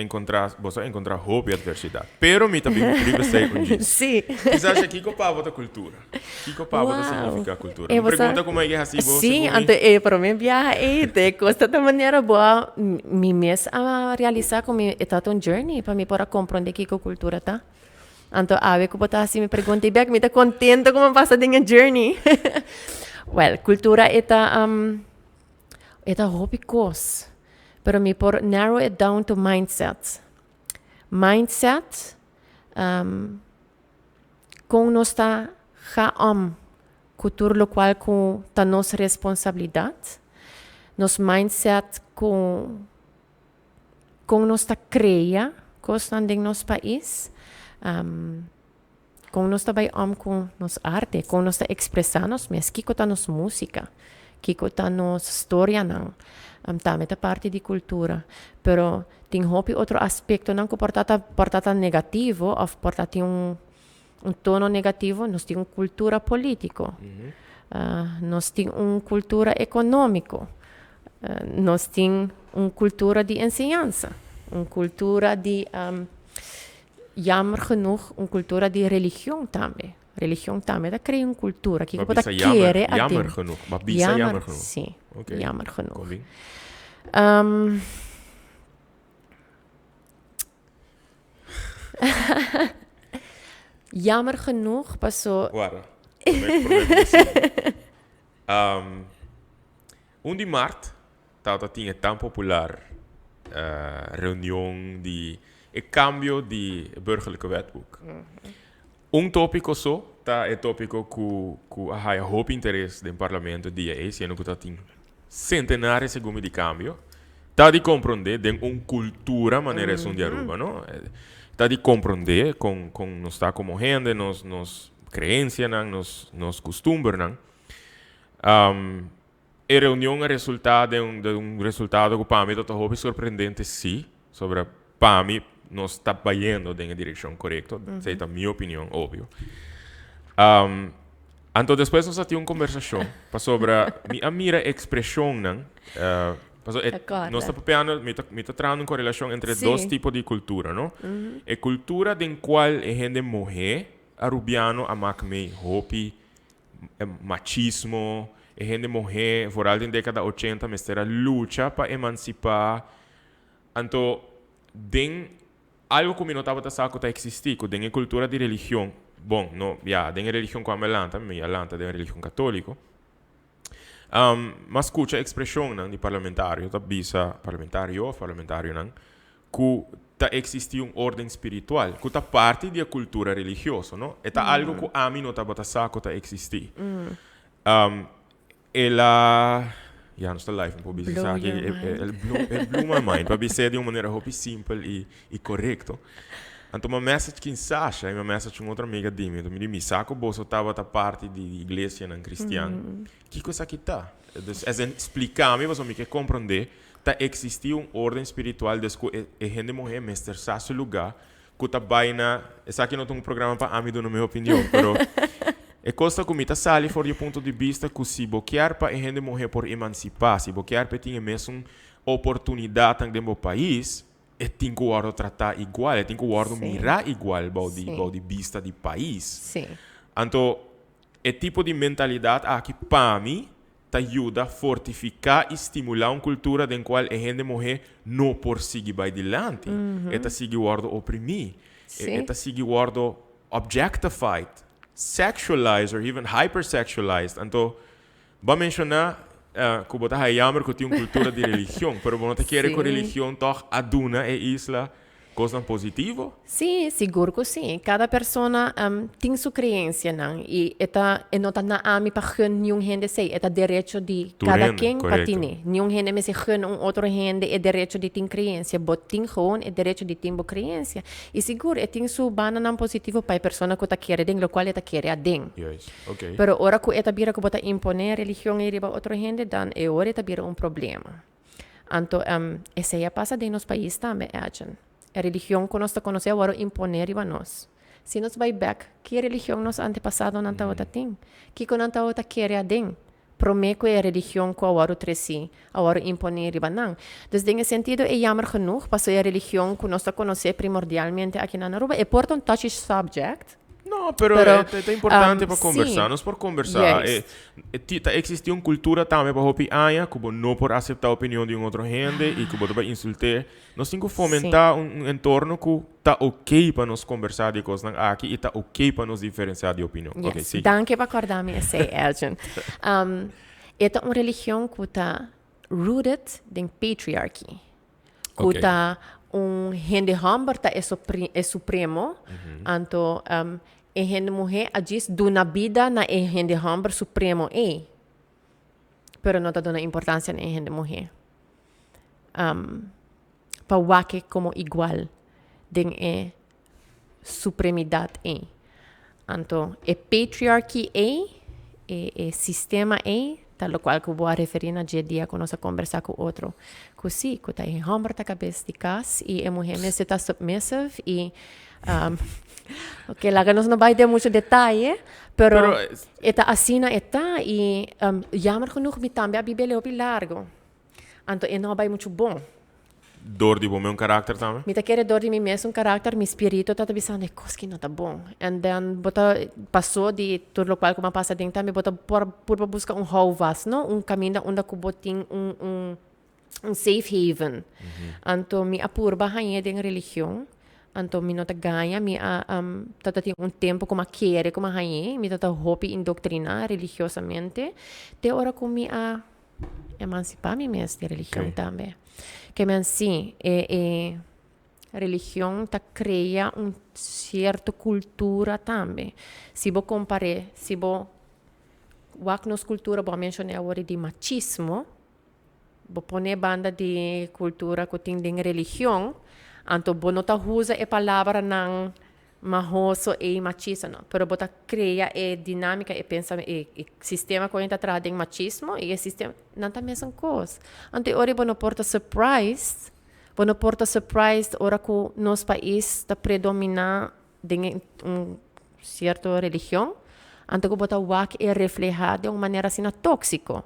você encontrar hobby e adversidade. Pero me também sei com isso. Sim. Você acha que copava da cultura? Que copava da significa a cultura? Me pergunta como é que é assim você. Sim, para mim viajar te custa de maneira boa me mês a realizar como está um journey para me poder compreender que a cultura tá. Então, a ver que botar assim me pergunta e me tá contento como passa a journey. Well, cultura é hobby course. Pero me por narrow it down to mindset. Mindset, com nossa cultura lo qual com ta nossa responsabilidade, nos mindset com nossa creia, coisas em nosso país, com nossa vai com nossa arte, com nossa expressar nos mes, que tá nos música, que tá nos história não. Também é parte de cultura, pero tem hobby outro aspecto não que portata negativo ou portata um tono negativo, nós temos cultura político, nós temos uma cultura econômico, nós temos uma cultura de ensinança, uma cultura de, jammer genoeg, uma cultura de religião também. Religião também, dat cria uma cultura que pode querer jammer genoeg, maar bisa jammer genoeg. Sim, jammer genoeg. Jammer genoeg, passou. Guarda. De março, tinha tão popular reunião de cambio de burgerlijke wetboek. Tópico só, é tópico que há hoop interesse no parlamento dia sendo que tem centenares de de cambio. Tá de compreender de uma cultura maneira de Aruba, não? Tá de compreender com nós está como gente, nos crenças, nos costumes, não? A reunião é resultado de resultado que para mim é hoop surpreendente, sim, sobre para mim nós está indo na direção correta, essa é a minha opinião, óbvio. Então depois nós temos uma conversação sobre a minha expressão, não? Nós estamos pensando, me está trazendo uma correlação entre dois tipos de cultura, não? A cultura em qual a gente morre, arubiano, a macme, hopi, machismo, a gente morre, voral na década 80, mas era luta para emancipar. Então, algo que me notava da saco tá existir, que tem a cultura de religião. Bom, tem a religião com a melanta, tem a religião católica. Mas escuta a expressão de parlamentário, tá bisa parlamentário, não, que tá existir uma ordem espiritual, que tá parte da cultura religiosa, não? É algo que a mim não tá bota saco tá existir. Ela não está live, um pouco bisa aqui, blow my mind, para dizer de uma maneira muito simples e correta. Então, uma mensagem que Sasha, uma mensagem de uma outra amiga de mim, me disse, saco, você estava da parte de igreja não cristã. Que coisa que está? Explicar-me, você me quer compreender, tá existir uma ordem espiritual desde que a gente morrer, mas ter esse lugar, que está bem na... Esse aqui não tem um programa para mim, na minha opinião, mas... É coisa que me está sali fora do ponto de vista que se boquear para a gente morrer por emancipar, se boquear para ter mesmo uma oportunidade no meu país, tem que o tratar igual, tem que o mirar igual ao de vista do país. Sim. Então, é tipo de mentalidade que para mim te ajuda a fortificar e estimular uma cultura em qual a gente morrer não por seguir para adiante, é seguir o oprimir, é seguir o objectified, sexualized or even hypersexualized. Então, vou mencionar como bota jammer que tem uma cultura de religião, pero não te quer que a religião toch aduna e isla coisa positivo? Sim, seguro que sim. Cada pessoa tem sua crença, não? E não está na ami para nenhum gente sei, é direito de cada quem para ter. Nenhum gente me se outro gente é direito de ter crença, but tem gewoon é direito de ter crença. E seguro, tem sua banana positivo para a pessoa que está querendo, o qual está querendo den. Yes, okay. Pero ora que está bira que bota imponer religião e riba outro gente, dan é ora está bira problema. Anto, essa aí passa de nos países também, agen. A religião que nós conhecemos agora imponer a nós. Se nós vai back, que religião nos antepassado não está tem? Que não está querer a den? Prometo que a religião que agora treci, agora imponer a não. Dus nesse sentido é jammer genoeg, porque a religião que nós conhecemos primordialmente aqui na Aruba é por um touchy subject. No, pero é importante para conversar. Sim. Nós por conversar. Yes. Existe uma cultura também para hopi aia, que não por aceitar a opinião de um outro gente e que vai insultar. Nós temos que fomentar entorno que está ok para nós conversar de coisas aqui e está ok para nós diferenciar de opinião. Yes. Okay, sim. Danke por acordar-me a ser, Elgin. É uma religião que está rooted em patriarchy. Que está gente homem é supremo, então a gente mulher diz na vida na gente homem supremo pero não está dando importância na gente mulher. Para o como igual de supremidade então é patriarchy é sistema tal qual que eu vou referir na dia quando nós conversar com outro. Que sim, que tá em homem tá cabeça de casa e a mulher mesmo está submissive e lá que nós não vai ter muito detalhe, pero está assim está e jammer genoeg me também a Bíblia é bem largo. Então não vai muito bom. Dor de bom meu caráter também? Me tá querendo dor de mim mesmo, caráter, meu espírito tá pensando, coisa que não tá bom. And then, bota, passou de tudo o qual como passa dentro, também bota por buscar houvas, não? Caminho onde eu botem safe haven. Então, me apurba rainha de religião. Então, me não tá ganha, me tá tem tempo como querer como rainha, me tá hope indoctrinar religiosamente. Te hora como me emancipar me mesmo de religião também. Que sim, a religião cria uma certa cultura também. Se você comparar, se você nossa cultura, vou mencionar agora de machismo, vou pôr banda de cultura que tem de religião, então você não usa a palavra não mahoso e machista, não. Pero você cria a dinâmica e pensamento, e sistema que a gente traz de machismo e o sistema não é a mesma coisa. Então, hoje, você não porta surprise, ora que nosso país está predominando em uma certa religião, então você é reflejado de uma maneira assim tóxica.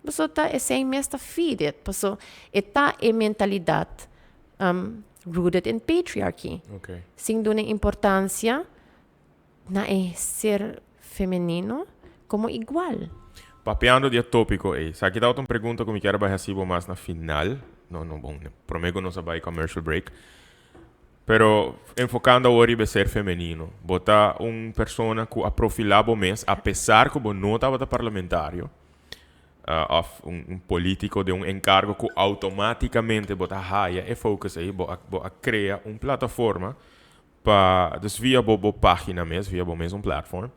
Você está sem mesmo feed, porque está a mentalidade rooted in patriarchy. Okay. Sem dar importância na ser feminino como igual. Papeando de tópico, aqui dá outra pergunta que me quero receber mais na final. Não, bom, prometo não se vai commercial break. Pero enfocando agora em ser feminino, botar uma pessoa que a profilar mesmo, apesar que não estava parlamentário, um político de um encargo que automaticamente bota raia e focus aí, cria uma plataforma para desvia boa página mesmo, via mesmo plataforma,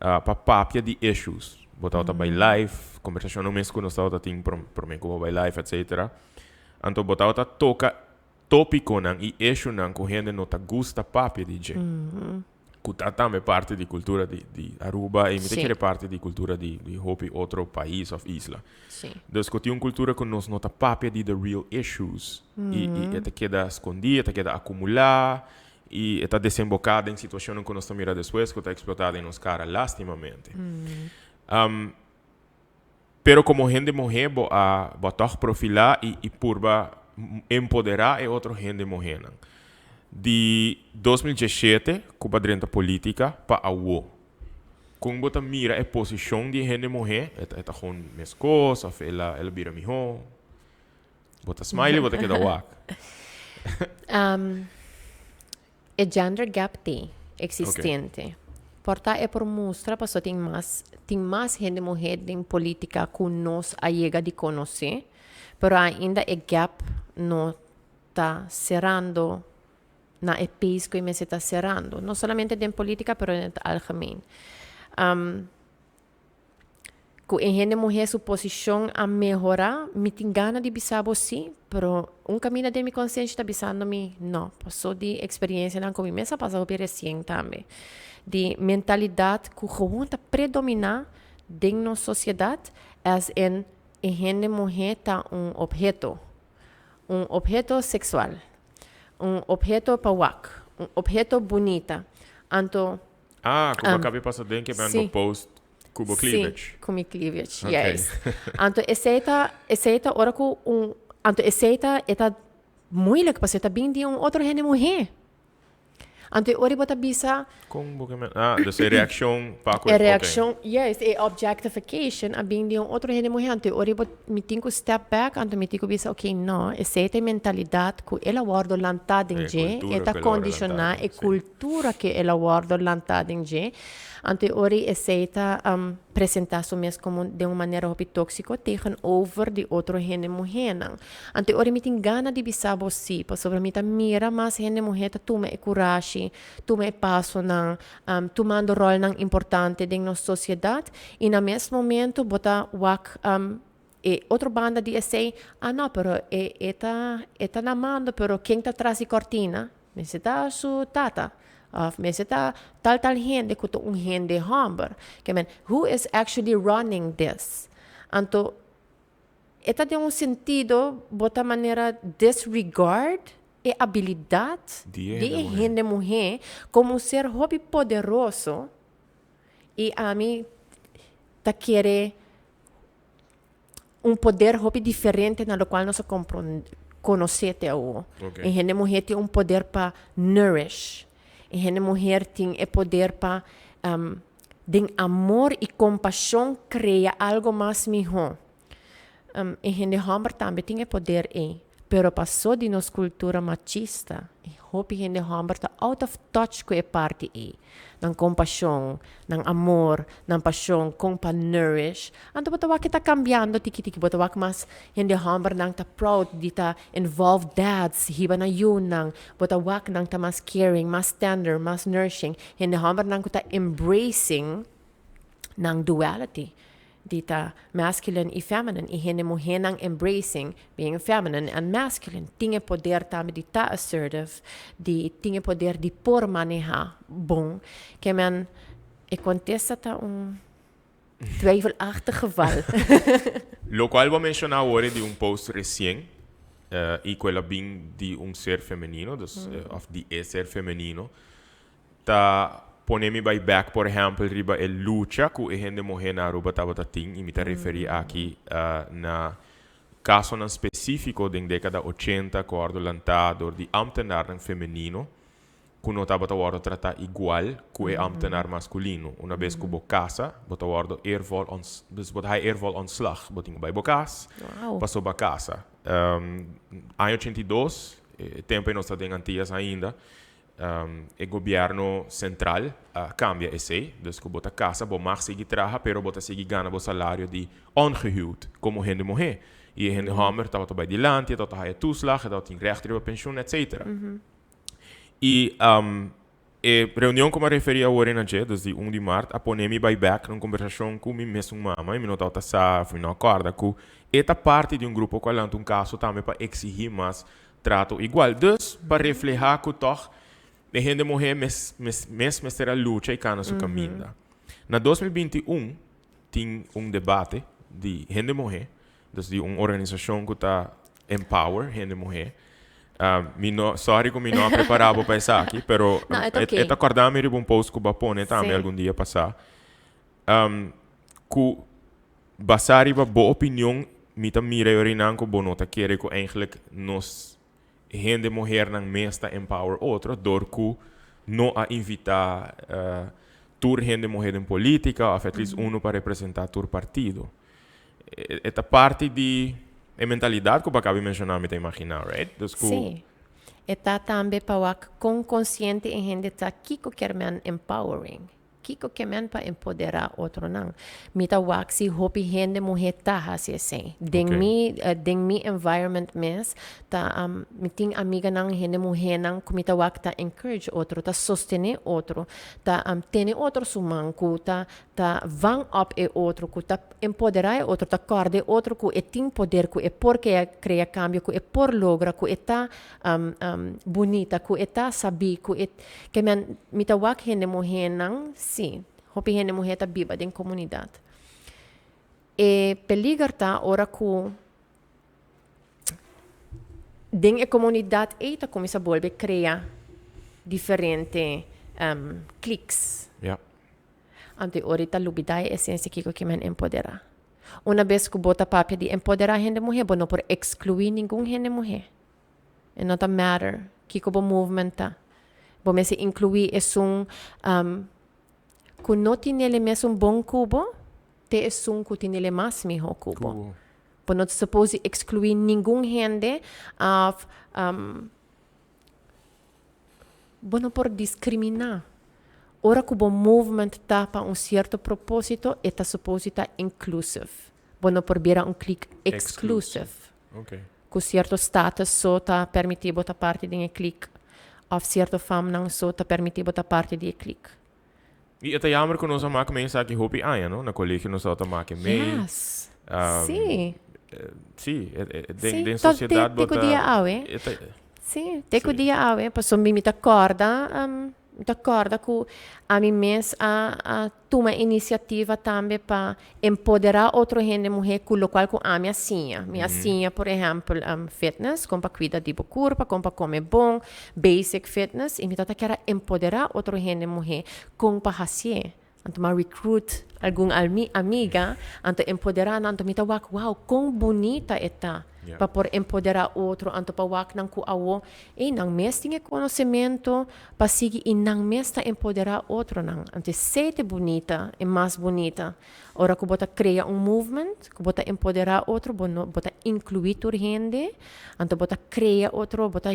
para papia de issues, botar outra by live, conversação no mesmo que nós estamos tendo por mim como by live, etc. Então botar outra toca tópico não e issue não que gente não tá gusta papia de gente. Que também parte da cultura de Aruba e me é parte da cultura de outro país ou isla. Sim. Então, que tem uma cultura que nós não está papia de the real issues. E esta queda escondida, esta queda acumular, e está desembocada em situações que nós estamos depois, que está explotada em nos caras, lastimamente. Pero como gente morrer, botar profilar e purba empoderar e outra gente morrer. De 2017, Cuba dentro política para a UO. Quando você mira a posição de gente morrer, é com minhas coisas, ela vira melhor. Bota smile, bota que dá wak. A gender gap existente. porta é por mostrar para tem mais gente mulher em política que nós chega de conhecer, pero ainda é gap não está cerrando na país que me está cerrando, não somente em política, pero em algemeen. Que em gente mulher sua posição a melhorar, me tem gana de bisar sim, pero caminho de minha consciência está bisando-me, não, passou de experiência não comigo, mas passou por recém também. De mentalidade que gewoon está predominar em nossa sociedade é em gente mulher tá objeto sexual, objeto para objeto bonita. Anto, Cuba acabei passando bem que vem no post Cuba Cleavage. Sim, com cleavage, Okay. yes. Anto, aceita ora que aceita é moeilijk, porque está bem de outro gente mulher. Anto, ora bota bisa Como que dus a reação para a reação, yes, a objectification, a bem de outro gente mulher. Anto, ora bota me tenho step back, anto me tenho bisa, okay, não, aceita a mentalidade que ela guarda lantada em je, eta condicionar a cultura que ela guarda lantada em je. Ante ori aceita apresentar so mesmo como de uma maneira hobby tóxico tegenover de outro gente mulher. Ante ori me tem gana de bisabo si, pa sobre me mira mas gente mulher toma e coragem, toma e passo nang tomando rol nang importante de nossa sociedade e na mesmo momento bota wak e outra banda de say, não, pero eta namando, pero quem está atrás de cortina? Me se dá su tata. Mas está tal gente que gente humber. Who is actually running this? Então, está de sentido, bota maneira disregard e habilidade de gente mulher como ser hobby poderoso e a mim tá querer poder hobby diferente na qual nós conhecemos até o. E gente mulher tem poder para nourish. E gente mulher tem o poder para de amor e compaixão criar algo mais melhor. E gente homem também tem o poder pero passou de nossa cultura machista e hope gente homem está out of touch com a parte ng compaixão, ng amor, ng paixão, com para nourish. Anto batawa kita cambiando tiki-tiki batawa mas hindi homem nang ta proud di ta involved dads hiba na yun nang batawa nang ta mas caring, mas tender, mas nourishing. Hindi homem nang ta embracing ng duality. Dita masculine e feminine e hindi mo henang embracing being feminine and masculine tinha poder também de ta assertive de tinha poder de por manejar bom que men acontece ta twijfelachtig geval. Lo qual vou mencionar agora de post recém e quella bem de ser feminino, dus of de ser feminino, ta ponemi by back, por exemplo, riba el lucha que gente morrer na ruba tabata ting, e me tá referir aqui na caso na específico da década 80, quando lantado de ambtenaar feminino, que não estava a tratar igual que o ambtenaar masculino. Uma vez que você casa, você wordt eervol ontslag. Você tem bij casa, passou para casa. Ano 82, tempo em nossa dengantias ainda, o governo central cambia esse, dus que bota casa, bo mag seguir trabalhar, pero bota seguir ganhar o salário de ongehuwd, como gente morrer. E gente hammer, dat wat bij die land, dat hij toeslag, dat hij recht op pensioen, etc. E reunião como eu referi agora na dia, desde 1 de março, a ponemi by back numa conversação com minha mesma mãe, me notava fui na corda que esta parte de grupo que lança caso também para exigir mais trato igual, dus para refletir que toch de gente morrer mesmo será luta e cana sua caminho. Na 2021 tem debate de gente morrer, desde uma organização que está empower gente morrer. Sorry que me não preparava para isso aqui, pero é acordar-me de post que eu pone também algum dia passar. Que basar a boa opinião, me também mira que boa nota querer que eigenlijk nos gente morrer não mesta empower outro, dor que não a invitar tur gente morrer em política, ou at least uno para representar tur partido. Esta parte de a mentalidade que eu acabei de mencionar, me imaginar, right? Sim. Está também para com consciente em gente está aqui que quer men empowering. kiko kemen pa empodera otro nang. Mita waxi hopi hende mujer taha si ese. Deng mi environment mes ta miting amiga nang hende mujer nang kumita wak ta encourage otro, ta sostene otro, ta tene otro sumanku, ta vang up e otro, ku ta empodera e otro, ta corde otro ku e ting poder ku e porque crea cambio ku e por logra ku e ta bonita ku e ta sabi ku e kemen mita wak hende mujer nang si hopi hende mujer ta biba den comunidad. E peligar ta ora ku den e comunidad eita comienza a volver crea diferente clics. Ja. Ante ahorita lubidai esencia kiko que men empodera. Una vez que bota papia de empoderar gente mujer, bo no por excluir ningún gente mujer. It not a matter. Kiko bo movement ta. Bo me se incluir es un ku no tiene le mes un bon cubo, te es un ku tiene le más mijo cubo. Cool. Bo not suppose excluir ningún gente of bo no por discriminar. Ora que o movimento está para um certo propósito, está suposto estar inclusive. Bueno, por virar um clique exclusive. Okay. Com certo status só está permitido botar parte de um clique. Of certo fam não só está permitido botar parte de um clique. E até jammer que nós maken mensen que hopi aan, no? Na collegio nós auto maken mee. Yes. Sim. Sim, Sim, den sociedade bota... Sim, dia awe. Sim, teco dia awe. Passo mi d'accordo com a mim mesmo a tomar iniciativa também para empoderar outra gente mulher com o qual a minha sinha. Minha sinha, por exemplo, fitness, como para cuidar de boa corpo, como para comer bom, basic fitness. E me tata quer empoderar outra gente mulher como para fazer. Então, recruit alguma amiga, então empoderar, então me tata wow, quão bonita está. Yeah. Para por empoderar outro, então para wak nang kuawo, nang mes tinha conhecimento, para seguir e nang mes ta empoderar outro nang. Então sete bonita e mais bonita. Ora que bota cria movement, que bota empoderar outro, bota incluir tur gente, então bota cria outro, bota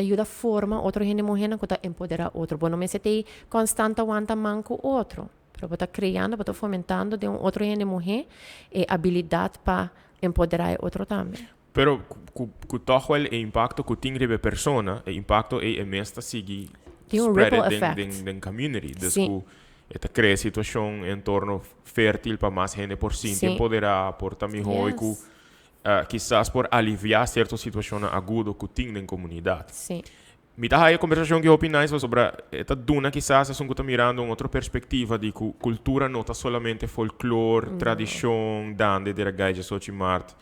ajuda forma outro gente morrer, que bota empoderar outro. Bueno, me se te constante aguanta manco outro. Para bota criando, bota fomentando de outro gente morrer e habilidade para empoderar outro também. Pero ku toch wel impacto ku ting rebe persona, e impacto e mesta sigi spread den community. Dus ku eta crea situação em torno fértil para mais gente por si empoderar, por também hoi ku quizás por aliviar certa situação aguda ku ting den comunidade. Sim. Me dá aí a conversação que opinais sobre esta duna quizás é que mirando uma outra perspectiva de que cultura não está solamente folclore, tradição, dande de gaja sochimart.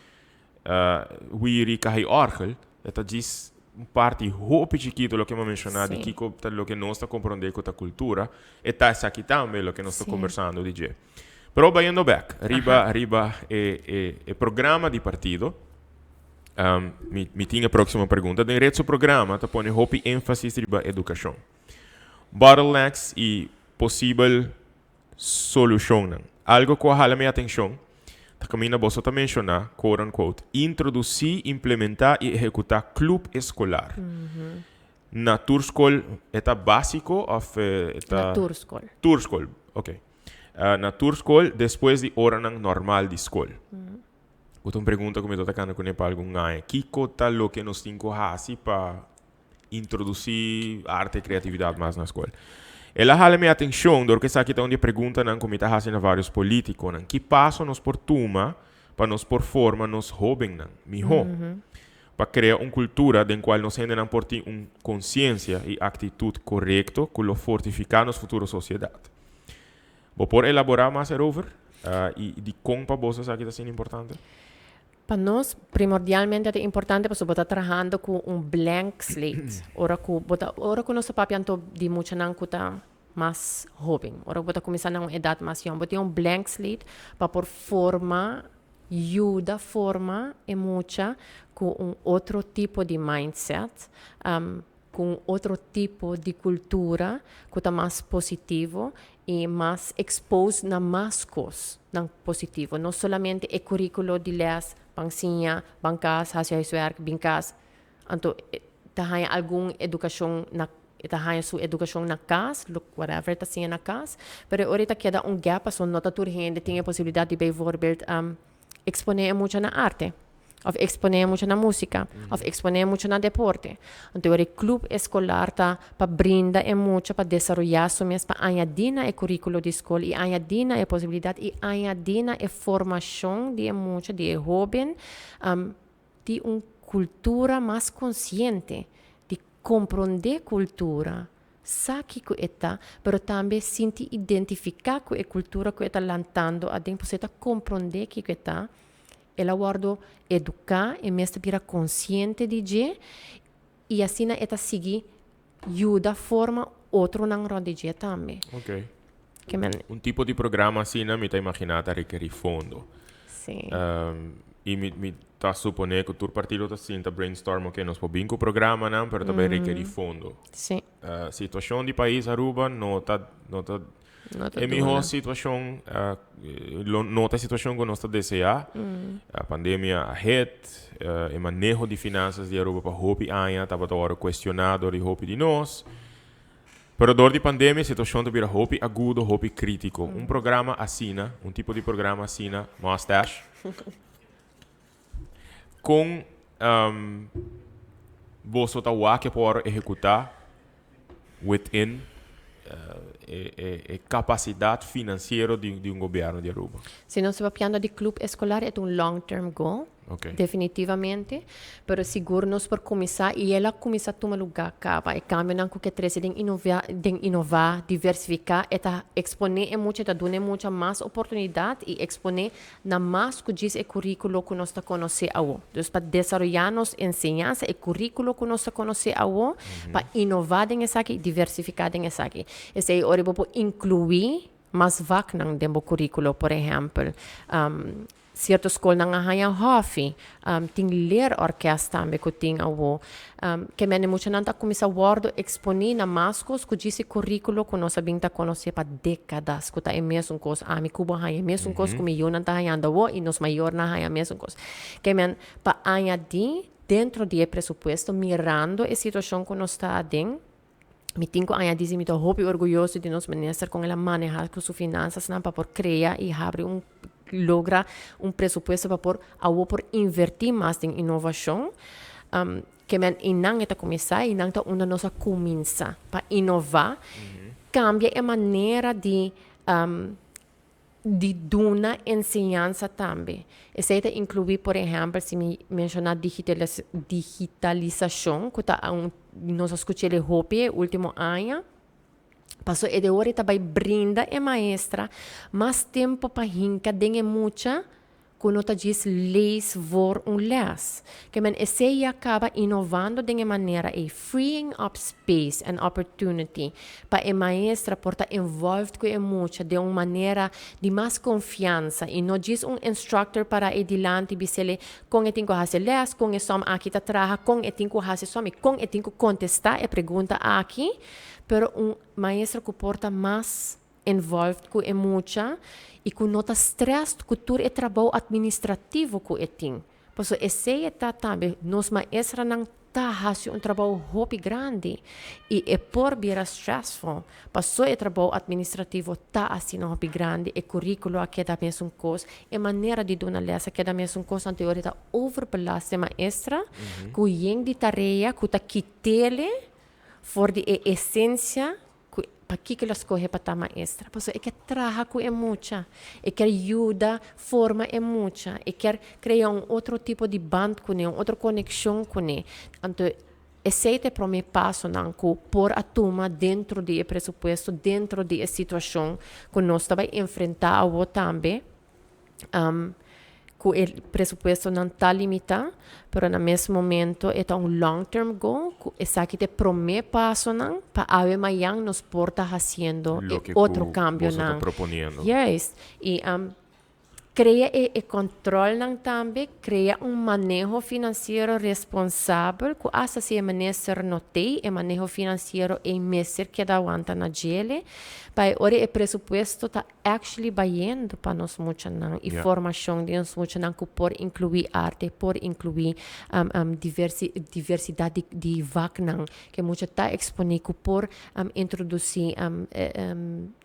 Wiri kahai orgel, esta diz parte roupa chiquito lo que hemos mencionado de Kiko, lo que nós está compreendendo com a cultura, e tá essa aqui também lo que nós está conversando DJ. Pero vayendo back, arriba e programa de partido. Mi tinha a próxima pergunta. Dentro do programa, tá põe roupa ênfase riba educação. Bottlenecks e possível solução. Algo que hala minha atenção. Camina você também mencionar, quote unquote, introduzir, implementar e executar clube escolar. Na Turskol, é básico ou é na Turskol? Turskol, ok. Na Turskol, depois de hora normal de escola. Outra pergunta que me estou tocando com Nepal, que cota lo que nós temos que fazer para introduzir arte e criatividade mais na escola? Ela hala minha atenção, porque essa aqui está onde pergunta não como está fazendo vários políticos, não que passo nos por tuma para nos por forma nos roubem não, mijo, para criar uma cultura em qual nos ainda não por ter uma consciência e atitude correta que lo fortificar nos futura sociedade. Vou por elaborar mais over e de como para você aqui está sendo importante. Para nós, primordialmente é importante porque você está trabalhando com blank slate. Ora que nós papiando de muito não está mais jovem. Ora que você começa na idade mais jovem. Você tem blank slate para por forma, forma e muita com outro tipo de mindset, com outro tipo de cultura que está mais positivo e mais exposed na mais coisas, não positivo. Não somente o currículo de les pangsinha, bankas, huiswerk, binkas. Então, tem alguma educação na ita haya su educação na casa, whatever ita siya na casa, pero ahorita queda gap, so nota turgente tinha possibilidade de bijvoorbeeld exponer muito na arte, of exponer muito na música, of exponer muito na deporte. Então, o clube escolar tá para brinda muito para desenvolver mesmo, para añadir na currículo de escola e añadir na possibilidade e añadir na formação de muito de jovem, de cultura mais consciente, de compreender cultura, sabe que está, pero também sentir identificar com a cultura que está lançando, a dentro você compreender que está, ela guarda educar e mesmo vira consciente de je, e assim ela seguir ajuda forma outro não rodege também. Ok. Que men, Tipo de programa assim, me está imaginando a requerir fundo. sim. E me está supondo que o partido está assim, está brainstorm, ok, nós podemos o programa, não, mas também requerir fundo. Sim. Situação de país Aruba não está é melhor situação, não está situação que nós está desejando. A pandemia ahead, o manejo de finanças de Aruba para hopi aia, estava agora questionado de hopi de nós. Pero dor de pandemia, a situação está vira hopi agudo, hopi crítico. Programa assina, tipo de programa assina, mustache, com você está que pode executar within capacidade financeira de governo de Aruba. Se nós estamos falando de clube escolar, é long-term goal, definitivamente, pero seguro nós por começar, e ela começar a tomar lugar, e cambio não que treze de inovar, diversificar, e exponer muito, dar muita mais oportunidade e exponer na mais que diz o currículo que nós conhecemos agora. Então, para desenvolver nos ensinança, o currículo que nós conhecemos agora, para inovar em essa aqui, diversificar em essa aqui. Esse é o para incluir mais vagas no currículo, por exemplo. Certo escola nga haya hobby, ting ler orquestra também que ting awo, que mene muito nanta começa a word exponer na mascos que disse currículo que nós sabemos tá conhecer para décadas, que tá é mesmo coisa, mi cuba haya mesmo coisa que me eu nanta haya andawo e nos maior na haya mesmo coisa, que men para añadir dentro do presupuesto mirando a situação que nós está dentro. Me tenho a dizer, me estou muito orgulhoso de nós ministro com ela manejar com suas finanças, para por criar e abrir logra presupuesto para por invertir mais em inovação, que men inang eta começar, inang ta uma nossa começa para inovar, cambia a maneira de dar ensinança também. Esse é incluir, por exemplo, se me mencionar digitalização, que está nós escutamos o HOPE último ano, passou e de hora também brinda a maestra mais tempo para hinca dengue muita quando tá diz leis vor les que men esse acaba inovando de maneira e freeing up space and opportunity para a maestra porta involved com muita de uma maneira de mais confiança e não diz instructor para adiante bisele com e tenho que les com e som aqui tá traha com e tenho que som e com e tenho que contestar a pergunta aqui pero maestra que porta mais involved com muita e com nota stress cultura e trabalho administrativo que tem. Por isso, esse é também, nós maestra não tá fazendo trabalho hobby grande e é por vir stressful. Por isso, o trabalho administrativo tá assim um hobby grande e currículo aqui da mesma coisa, e maneira de dar uma leça aqui da mesma coisa, então ele tá overbelasta maestra, com yang de tarefa, com tá quitele, for de essência para que elas correm para a maestra. Por isso, é que trabalha com muita, é que ajuda, forma muita, é que criar outro tipo de band com ele, outra conexão com ele. Então, esse é o primeiro passo, não, por a turma dentro do presupuesto, dentro da situação que nós estamos enfrentando também. Que o presupuesto não está limitado, mas no mesmo momento é long-term goal, esse aqui é o primeiro passo para amanhã nos porta fazendo outro cambio. Está propondo. Yes, e crea e controle ng tambe, crea manejo financeiro responsável, que asa se minister notei e manejo financeiro e messer que da wanta na gele, pai ore e presupuesto tá actually bayendo para nós mucha nang informação de nós mucha nang por incluir arte, por incluir diversidade de vacnang, que mucha tá exponer por introduzir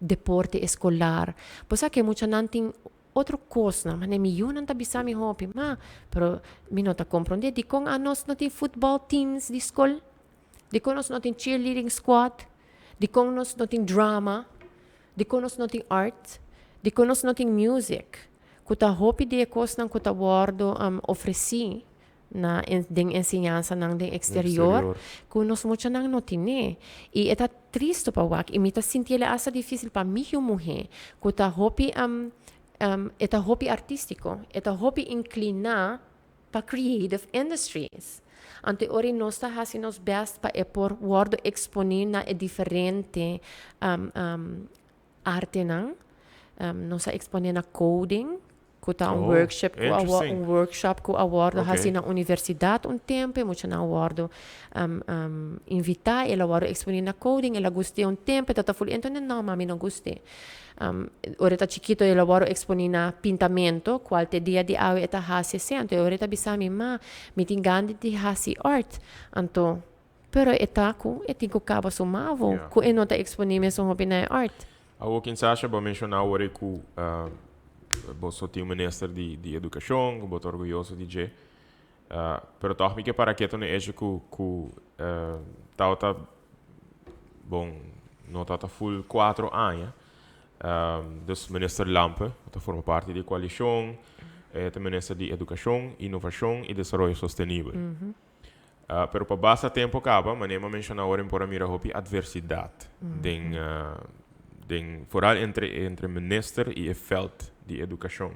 deporte escolar. Pois que mucha nang ting outro coisa, mas nem eu não bisa mi hobby, pero mi não tá compreender de com a nós não tem football teams de escola, de com nós não tem cheerleading squad, de com nós não tem drama, de com nós não tem art, de com nós não tem music. Kuta hobby de coisa não kuta guardo ofereci na ding ensinança nang ding exterior, que nós muito nang não tem. E é triste para wak, e me tá sentindo asa difícil para mim mulher, kuta hobby é hobby artístico, é hobby inclinar para creative industries. Ante ori nós está fazendo nos best para por word exponer na diferente arte nang, nós está exponer na coding, kuta workshop ku award hasi na universidade tempo muito na award invitar ela award exponer na coding ela guste tempo tata full então não mami não guste oreta chiquito ela award exponer na pintamento qualte dia de awe eta hasi sento oreta bisami mi tingandi di hasi art anto pero eta ku etinko kaba sumavo ku enota exponer mesmo hobby na art a Wokin Sasha ba mencionar ore ku Bosso tinha ministro de educação, que botou orgulhoso de G. Pero toch me que para que tu não é que tá bom, não tá full 4 anos. Dus minister Lampe, que forma parte da coalição, é ministro de educação, inovação e desenvolvimento sustentável. Pero para basta tempo acaba, mas nem mencionar agora por mira hopi adversidade, vooral entre minister e o veld de educação.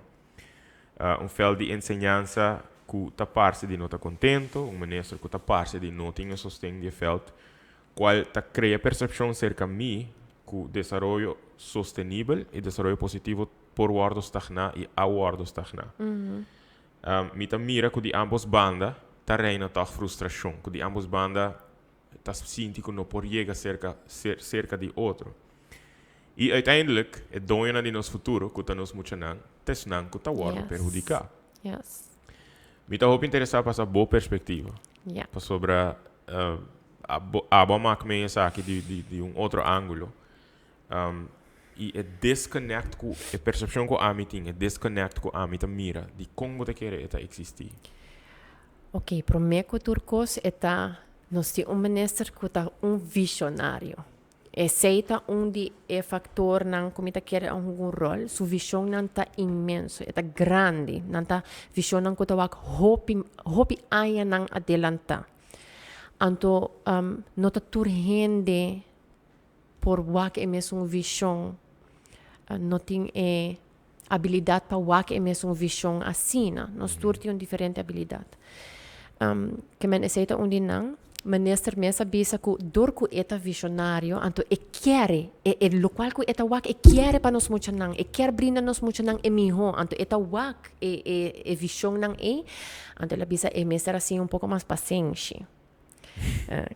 Veld de ensinança que está parte de não estar contente, minister que está parte de não ter sustento de veld, qual está cria percepção cerca de mim que o desenvolvimento sustentável e desenvolvimento positivo por guardo stagnar e a guardo stagnar. Me mira que de ambos bandas está reina tá frustração, que de ambos bandas está sentindo que não pode chegar cerca de outro. E uiteindelijk, het doel in ons futuro, que nos moet nang, tes nang que worden perjudicar. Yes. Me tá hope interessar para essa boa perspectiva. Yeah. Para sobre a bom mak me essa aqui de outro ângulo. E é disconnect com a percepção que a mim tem, é disconnect com a mim mira de como você quer eta existir. Ok, para mim que turcos eta nós temos ministro que tá visionário. Aceita de factor nang kumita quer algum rol, sua visão não tá imenso, é grande, não tá visão nang kutawak hopi aya nang adelanta. Anto não tá turhende por wak é mesmo visão, não tem habilidade para wak é mesmo visão assim, nós turti diferente habilidade. Que men aceita de nang minister mesa bisa ku dor ku eta visionário anto quer lo qual ku eta wak quer para nos mucha nang quer brinda nos mucha nang miho anto eta wak visão nang anto la bisa mesa assim pouco mais paciente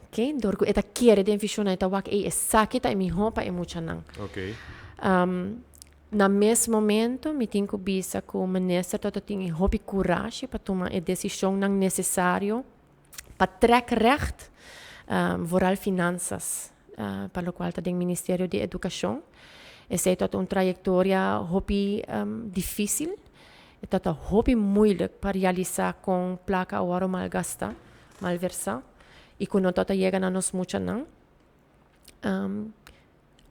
ok dor ku eta quer den visão eta wak sakita miho pa mucha nang ok na mesmo momento me tinha bisa ku minister toto tinha hobby coragem para tomar a decisão nang necessário para trekrecht, vooral finanças, para o qual está o Ministério de Educação. Essa é uma trajetória hobby difícil, é hobby moeilijk para realizar com placa agora mal gasta, mal versa, e quando tota chega na nos mucha não.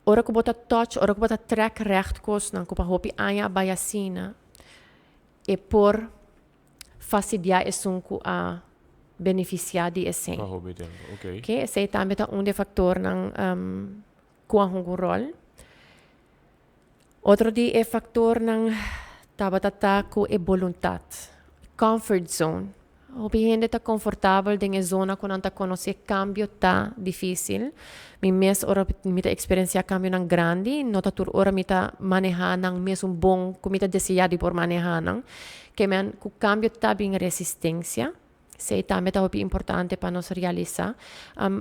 Ora que bota touch, ora que bota trekrecht kos, não que hobby anja baiasina, e por facilitar esse a beneficiar de esse. Ok. Que esse também é factor ng kuha hong rol. Outro é factor ng tabatata ko voluntad. Comfort zone. hopi gente está confortável en zona quando anta conocer cambio tá difícil. Mi mes ora mita experiencia cambio nang grande, nota tur ora mita manejar nang mes un bom, kumita desejado por manejar nang. Que men ku cambio tá bem resistência. Sei também tá hopi importante para nós realizar.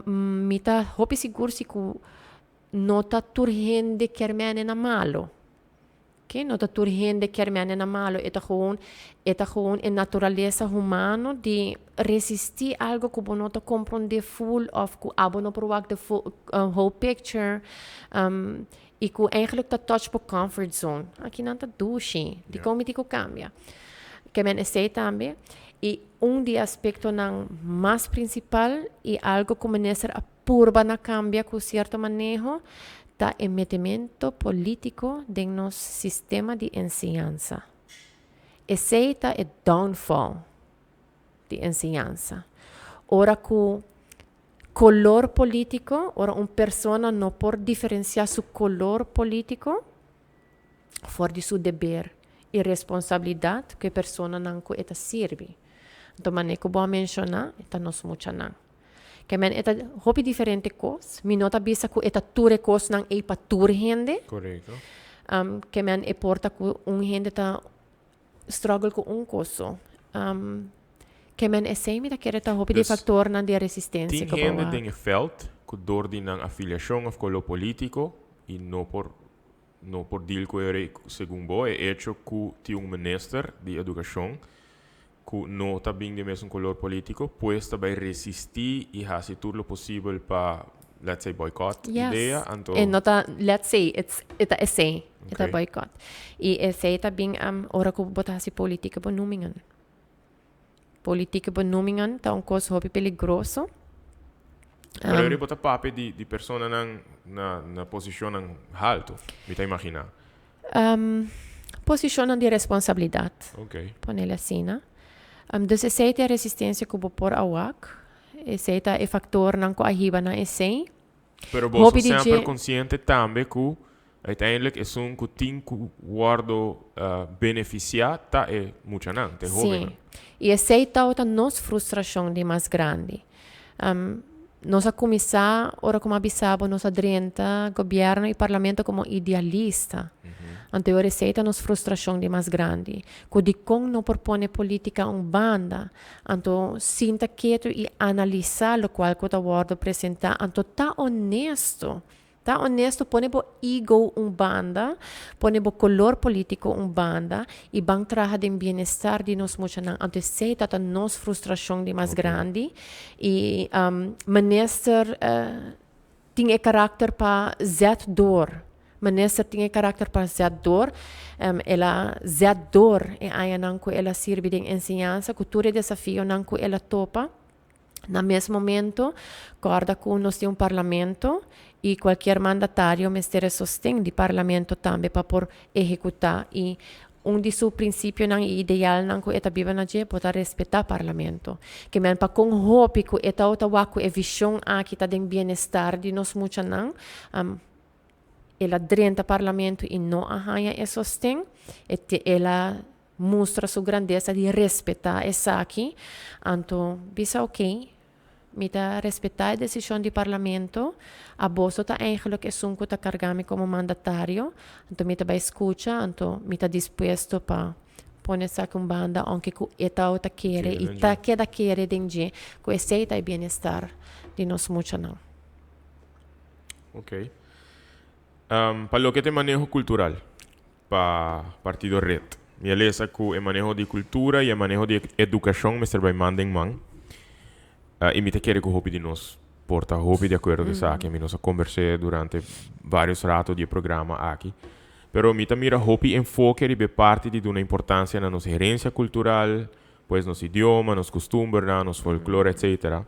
Mita hopi seguro se ku nota tur gente quer men na malo. Okay? Nota tur gente quer men na malo. Eta gewoon in naturaleza humano de resistir algo que nota compreender full of ku abo no provar de whole picture. E ku eigenlijk dat touch por comfort zone. Aqui não tá douche. De como te cambia. Que men sei também. E de aspecto não mais principal e algo como nessa a purba na cambia com certo manejo da metimento político de nosso sistema de ensinança. Esse é o downfall de ensinança. Ora com color político, ora uma pessoa não pode diferenciar seu color político fora de seu dever e responsabilidade que a pessoa não está serve. Então, maneira que eu vou mencionar, está nos muito não. Que men eta hopi diferente coisas, mi nota bisa ku eta ture coisas nang e pa ture gente. Correcto. Que men e porta ku gente ta struggle ku coso. Que men e semi da kere ta hopi de factor nang de resistência que gente tem felt que door die nang afiliação of color político e no por deal com ele segundo é hecho que tinha minister de educação que não está bem de mesmo color político, pues também resistir e fazer tudo o possível para, let's say, boycott ideia. Então, e nota, let's say, it's a boycott. E esse também, ora que botasse política benoemingen. Política benoemingen, tá coisa hobby perigoso. Pero ele bota papo de pessoa na posição alto, me tá imaginar. Posição de responsabilidade. Ok. Ponele assim, né? Dus esse é a resistência que eu por awak. Esse é o factor não que ahiba na esse. Pero você sempre consciente também que uiteindelijk é um que tem que guardo beneficiar tá é muito não, te sim. E esse é a nossa frustração de mais grande. Nós começar ora como abisabo nós adrenta governo e parlamento como idealista. Ante ora receita nos frustração de mais grande. Quando com não propõe política banda, anto sinta quieto e analisar o qual que o abordo apresentar, anto tá honesto. Tá honesto, põe bo ego banda, põe bo color político banda, e bang traha de bem-estar de nós muito não. Ante aceita a nos frustração de mais grande, e minister tem caráter para zet dor. Minister tinha caráter para zedor, ela zedor e aí não que ela serve de ensinança, cultura e desafio não que ela topa. No mesmo momento, guarda que nós temos parlamento e qualquer mandatário mestre sostém de parlamento também para por executar e de seus princípios não ideal não que eta biba na je pode respeitar parlamento que men para com hope que eta outra waku e visão aqui tá de bem-estar de nós muito não ela drenta parlamento e não arranha e sostém ela mostra sua grandeza de respeitar essa aqui então bisa ok mita respeitar a decisão do parlamento a bolsa tá eigenlijk é sunco tá cargami como mandatário então mita vai escuta então mita disposto para pôr essa banda onde que eta outra querer e tá queda querer dengue que aceita o bem-estar de nós muito não. Ok. Para lo que te manejo cultural, para Partido Red, me alesa que el manejo de cultura y el manejo de educación me sirve manden man. Y me te quiere que hopi de nos porta hopi de acuerdo de esa que me nos conversé durante varios ratos de programa aquí. Pero me mira hopi enfoque de parte de una importancia en nuestra herencia cultural, pues nos idioma, nos costumbres, nos folclore, etcétera.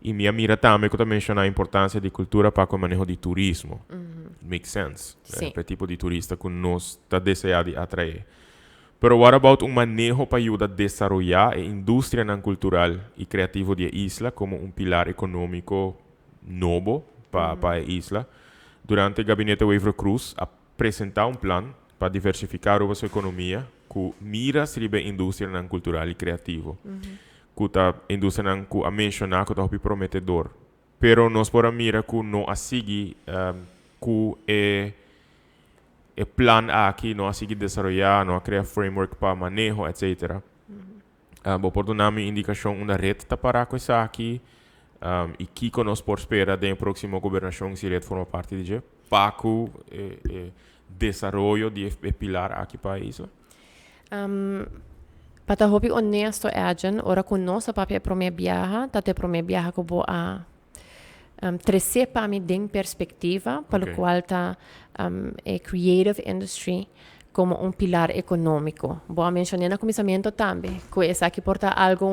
E me mira também que eu mencionar a importância de cultura para o manejo de turismo. Makes sense. Para o tipo de turista que nós está desejando atrair. Pero what about manejo para ajudar a desenvolver a indústria cultural e criativa da isla como pilar econômico novo para a isla? Durante o gabinete Waiver Cruz, apresentar plano para diversificar a sua economia que mira sobre a indústria cultural e criativa. kuta indústria nan ku a mencionar kuta hopi prometedor. Pero nós por mira ku no asigi ku plan aqui, no asigi desarrollar, no a criar framework para manejo, etc. Por dar uma indicação, uma rede para com isso aqui, e que nós por esperar da próxima governação se rede forma parte de Paco desenvolvimento de pilar aqui para isso. Para hopi honesto agent, ora com nossa papel prome viaja, tate prome viaja que bo a trazer para mim den perspectiva, pelo qual tá creative industry como pilar econômico. Boa mencionei no começamento também, que essa aqui porta algo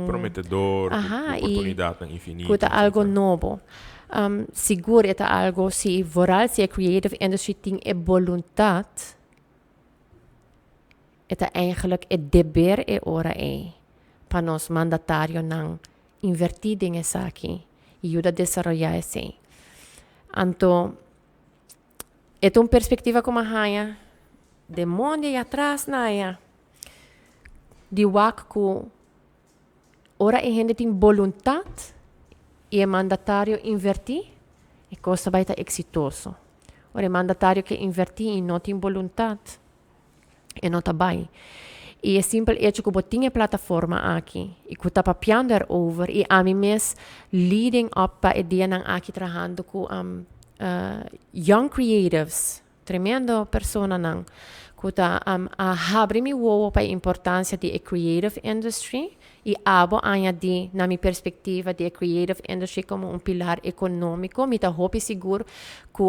prometedor, oportunidade infinita. Que algo novo. Seguro é algo se voral se a creative industry tem vontade. É eigenlijk dever ora para nós mandatário não invertir em essa aqui e ajuda a desenvolver esse. Então, é uma perspectiva como a raia de monde e atrás naia de wak que ora a gente tem vontade e é mandatário invertir e coisa vai estar exitoso. Ora é mandatário que invertir e não tem vontade e não está bem. E é simples hecho que eu tinha plataforma aqui e que eu estava papiando over e a mim mesmo leading up para a ideia não aqui trabalhando com young creatives, tremendo persona não que está a abrir me para a importância da creative industry e abo añadir na minha perspectiva da creative industry como pilar econômico, me está hopi seguro que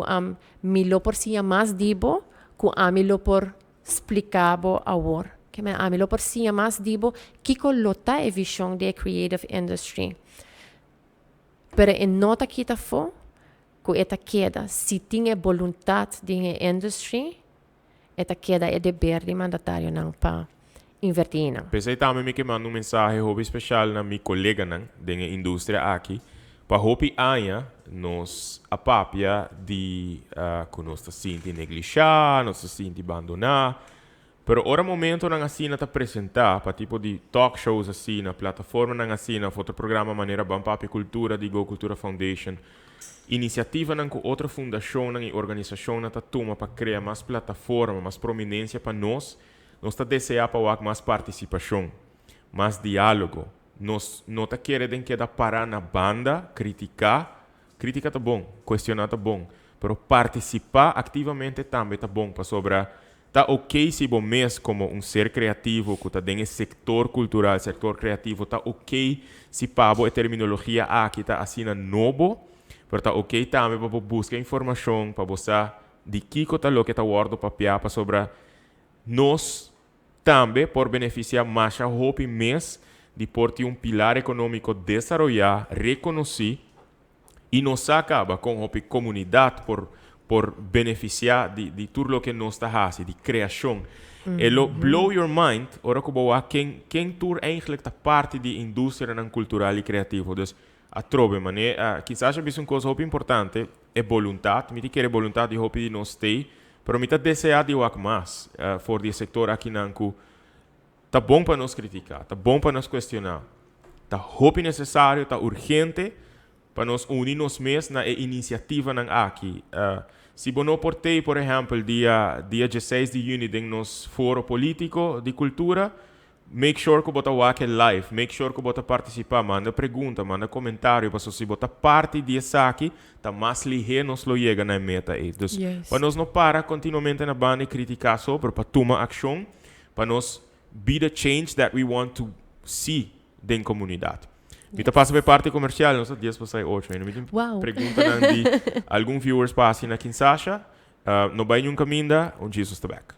me lo por si mais dibo, que me lo por explicabo agora. Que me lo por si mais dibo que colota a visão da creative industry. Pero em nota que está fo, que eta queda, se tinha vontade de industry, eta queda é dever de mandatário não para invertir não. Pensei também que mando mensagem hobby especial na minha colega não da indústria aqui, para hobby aia nos apapia de que nós se sente neglijar, nós se sente abandonar. Pero ora momento não assim na apresentar para tipo de talk shows assim na plataforma não assim na fotoprograma maneira Bampapi Cultura de Go Cultura Foundation. Iniciativa com outra fundação e organização na toma para criar mais plataforma, mais prominência para nós está desejar para mais participação, mais diálogo. Nós não está querendo que parar na banda, criticar tá bom, questionar tá bom, pero participar ativamente também tá bom para sobrar. Tá ok se bom mês como ser criativo que tá dentro do setor cultural, setor criativo, tá ok se pabo a terminologia aqui tá assim novo. Pero tá ok também para buscar informação, para você de que tá lo que tá guardo papel para sobre nós também por beneficiar mais a hope mês de por ter pilar econômico desenvolver, reconhecer e nos acaba com a comunidade por beneficiar de tudo o que nós está fazendo, de criação. Elo blow your mind, ora que boa quem tur eigenlijk tá parte de indústria cultural e criativo. Dus a trove, mané, quizás é uma coisa muito importante, é vontade, me quer vontade de hope de nós ter, pero me tá desejar de wak mais, for de setor aqui nanku, tá bom para nós criticar, tá bom para nós questionar, tá hope necessário, tá urgente, para nós unir nos mesmos na iniciativa nan aqui. Se bono portei, por exemplo, dia 16 de junho, em nos foro político de cultura, make sure que você vai live, make sure que você participar, manda pergunta, manda comentário, para se você parte disso aqui, tá mais ligeiro nos lo chega na meta aí. Então, para nós não parar continuamente na banda e criticar só, para tomar ação, para nós be the change that we want to see dentro da comunidade. Me tá passa para parte comercial, não sei 10 para sair 8, ainda me pergunta de algum viewers passem na Kinshasa, não vai nenhum caminho, onde Jesus está back.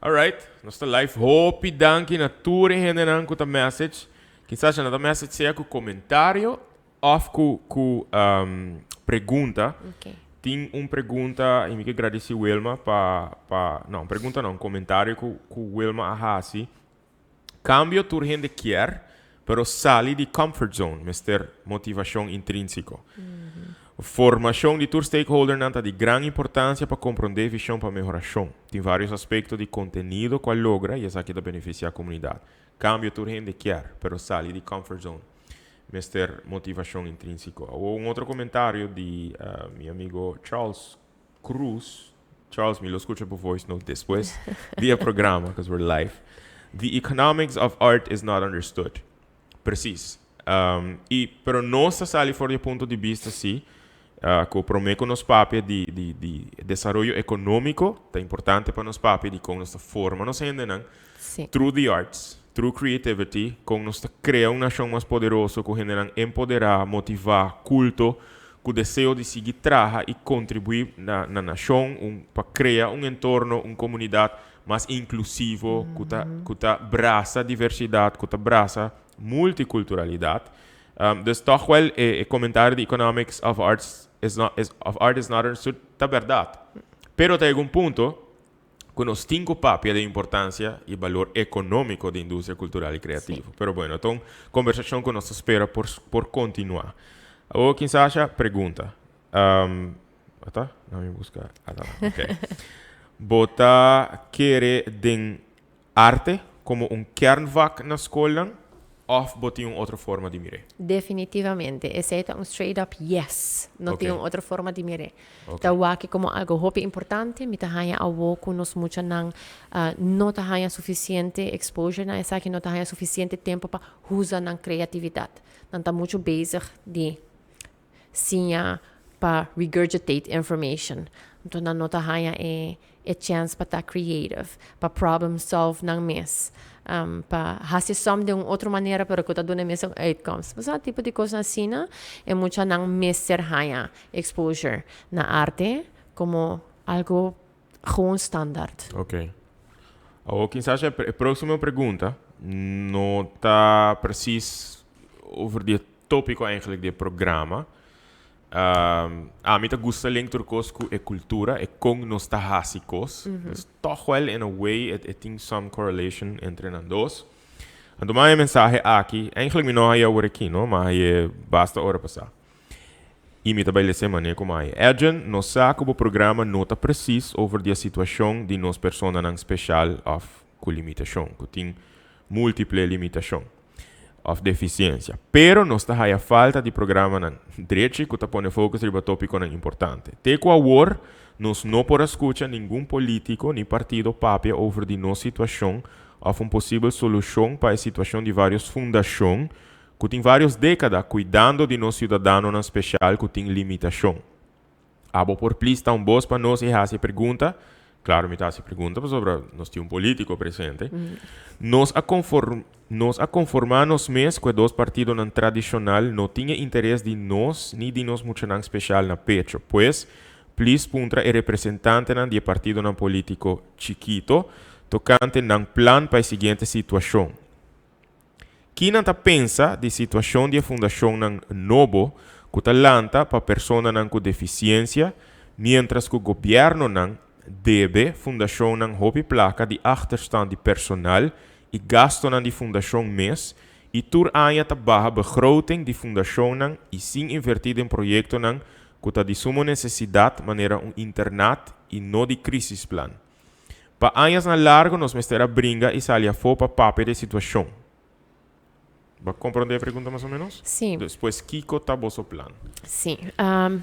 Alright, nossa live hopi danki na ture hende nan kuta message. Quizás na message seja com comentário ou com pergunta. Ok. Tem pergunta e me que agradecer Wilma não, pergunta não, comentário com Wilma Ahasi. Cambio tur hende quer, pero sali di comfort zone, mister motivação intrínseco. Formação de tur stakeholder nanta de grande importância para compreender a visão para melhoração. Tem vários aspectos de conteúdo que logra e essa aqui da beneficiar a comunidade. Cambio tur hende quer, pero sali di comfort zone. Mister motivação intrínseco. Ou outro comentário de meu amigo Charles Cruz. Charles, me lo escucha por voice note depois via programa, because we're live. The economics of art is not understood. Precis. Pero nossa sali fora do ponto de vista, sim, que o prometo nos papel de desenvolvimento econômico, é importante para nos papel de como nos forma nos ainda through the arts, through creativity, como nos cria uma nação mais poderosa, que ainda empoderar, motivar, culto, com o desejo de seguir trabalhar e contribuir na nação, para criar entorno, uma comunidade mais inclusivo, que abraça diversidade, que abraça multiculturalidade. Dus toch wel comentário de economics of art is not understood, tá verdade. Pero tem um ponto que nós temos papel de importância e valor econômico da indústria cultural e criativa. Sí. Pero bueno, então, conversação que nós espera por continuar. Ou quem acha, pergunta. Tá? Não me buscar. Tá. Ok. Bota querer den arte como kernvak na escola of bota outra forma de mirar? Definitivamente. Esse é um straight up yes. Não tem outra forma de mirar. Então, aqui como algo hopi importante, me tahanha awo que nos mucha não tahanha suficiente exposure na essa que não tahanha suficiente tempo para usar na criatividade. Não tá muito bezig de sinha para regurgitate information. Então, não tahanha chance para estar creative, para problem solve ng mes. Para fazer som de outra maneira, pero que está dando mesmo outcomes. Mas esse tipo de coisa assim, é muito não messer haya exposure na arte como algo gewoon standard. Ok. O quem sabe a próxima pergunta não está preciso over o tópico eigenlijk do programa. A mim gusta len turcos e cultura e com nostálgicos. Dus toch wel in a way it tem some correlation entre as duas. Então minha mensagem aqui, eigenlijk me não é agora aqui, não, mas basta hora passar. E me também lhe maneira como é. Edgen, nos saca o programa nota preciso over a situação de nos persona não especial of com limitação, que tem múltipla limitação. Of deficiência. Pero nos está a falta de programa na direita que está pondo foco sobre tópico importante. Teco agora nos não por escutar nenhum político nem partido papia over de nossa situação of possível solução para a situação de várias fundações que tem várias décadas cuidando de nosso cidadão na especial que tem limitação. Abo por please tá boss para nós e essa pergunta. Claro, me está se pergunta sobre nós temos político presente. Nos a conformarmos mesmo que dois partidos não tradicional não tinha interesse de nós nem de nós muito especial na pecho, pois please puntra é representante de partido não político chiquito tocante não plan para a seguinte situação. Quem não pensa de situação de fundação não novo que talanta para pessoa não com deficiência, mientras que o governo não debe fundação não hobby placa de achterstand de personal e gasto na de fundação mes e tur anja ta barra begroting de fundação não e sim invertido em projeto não que ta de suma necessidade maneira internat e não de crisis plan. Pa anos na largo nos mestera bringa e salia fo pa papel de situação. Va compreender a pergunta mais ou menos? Sim. Depois, Kiko tá vosso plano? Sim.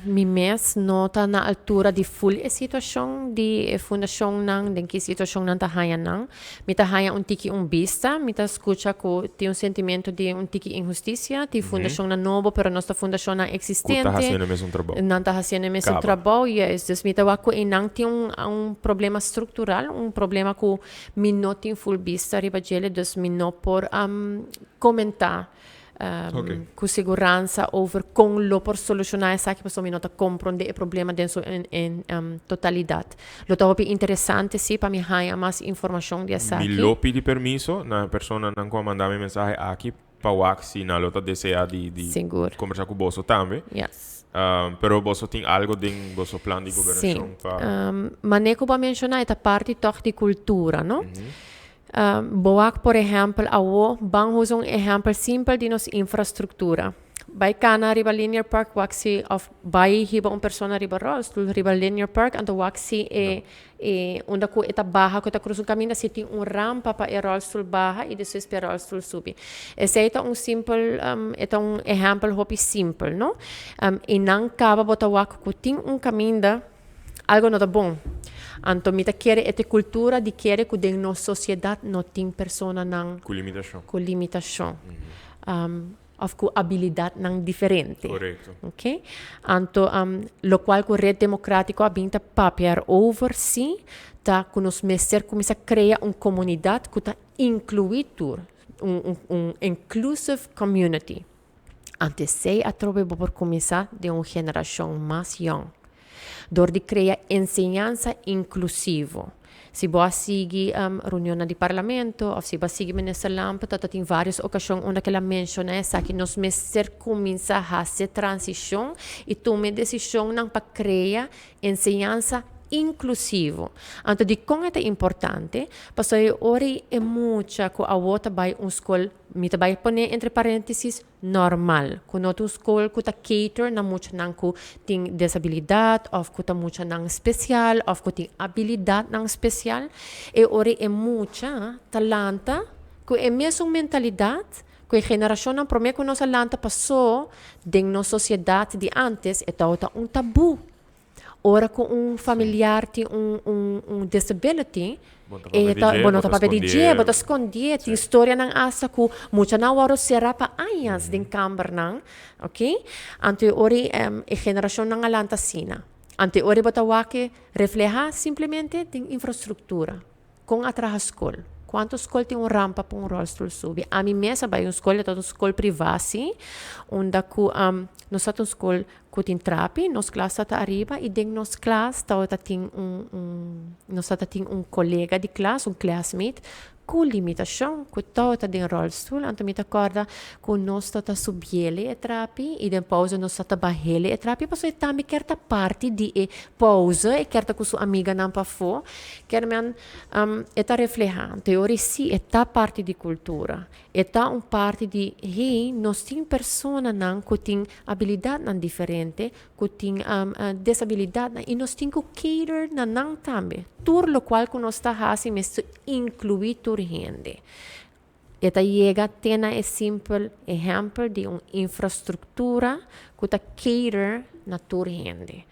Mi mes não está na altura de full a situação de fundação não, de que situação não está haya não. Mi tá haya tiki vista, mi tá escuta que tem sentimento de tiki injustiça, de fundação não novo, pero nossa fundação não existente. Não tá fazendo o mesmo trabalho. Não tá fazendo o mesmo trabalho, yes. Dus mi tá wako não tem problema estrutural, problema que mi não tem full vista riba gele, dus mi não por comentar com segurança over como lo por solucionar essa que pessoa não compreende o problema dentro em totalidade. Lo tá interessante sim para me ganhar mais informação dessa aqui. Mi lo pedi permiso na persona não com mandar me mensagem aqui para o axi na lota deseja de conversar com você também. Yes. Pero você tem algo de você plano de governação para mas nem como mencionar essa parte toch de cultura, não? Boak, por exemplo, vamos um exemplo simples de nossa infraestrutura. Bij Kana riba Linear Park waksi of bij hiba een persona riba rolstoel riba Linear Park anto waksi onda ku eta baha ku ta cruz caminho se tem rampa para e rolstoel baha e depois para rolstoel subi. Esse é um simple um exemplo hopi simple, no? E não caba bota wak ku tem caminho algo não tá bom. Anto mita quer essa cultura de querer que dentro da sociedade não tem persona não com limitação. Of com habilidade não diferente. Correto. Ok? Anto lo qual com rede democrático abinta papiar over si tá com nos messer começa a criar uma comunidade que tá incluído inclusive community. Antes sei a trobe por começar de uma geração mais young. Door de criar ensinança inclusiva. Se você seguir reunião de parlamento, ou se você seguir ministra Lampa, tem várias ocasiões onde ela menciona essa que nós mesmos começar a fazer transição e tomar decisão para criar ensinança inclusivo. Então, de como é importante, porque hoje é muito que a outra vai escola, me vai pôr entre parênteses, normal. Que não é uma escola que cater na muito não que tem desabilidade, ou que tem muito não especial, ou que tem habilidade não especial. E hoje é muito talanta, que é mesmo mentalidade, que a geração não promete que nossa talanta passou dentro da sociedade de antes, é tabu. Ora com familiar tem disability não tá para pedir, bota esconder, tem história não asa que muita não hora será para anos de câmara não, ok? Ante ori a geração não alanta sina. Ante ori bota wake refleja simplesmente tem infraestrutura com a escola. Quanto escola tem rampa para rolstoel subir? A mim mesma vai escola, uma escola privada, onde nós temos uma escola que tem trape, nossa classe está arriba e dentro da nossa classe nós temos colega de classe, classmate, com limitação, que está dentro do rolstoel, então me acorda que nós estamos subindo a trape e depois nós estamos baixando a trape, porque também quer parte de pausa e quer com sua amiga não para fora, quer está reflejando, teoria sim, está parte de cultura, está parte de, nós temos pessoas que têm habilidade não diferente, que têm desabilidade e nós temos que cater não também, tudo o qual que nós estamos fazendo, incluir gente. Esta chega a ter um simples exemplo de uma infraestrutura que está cater na tua gente.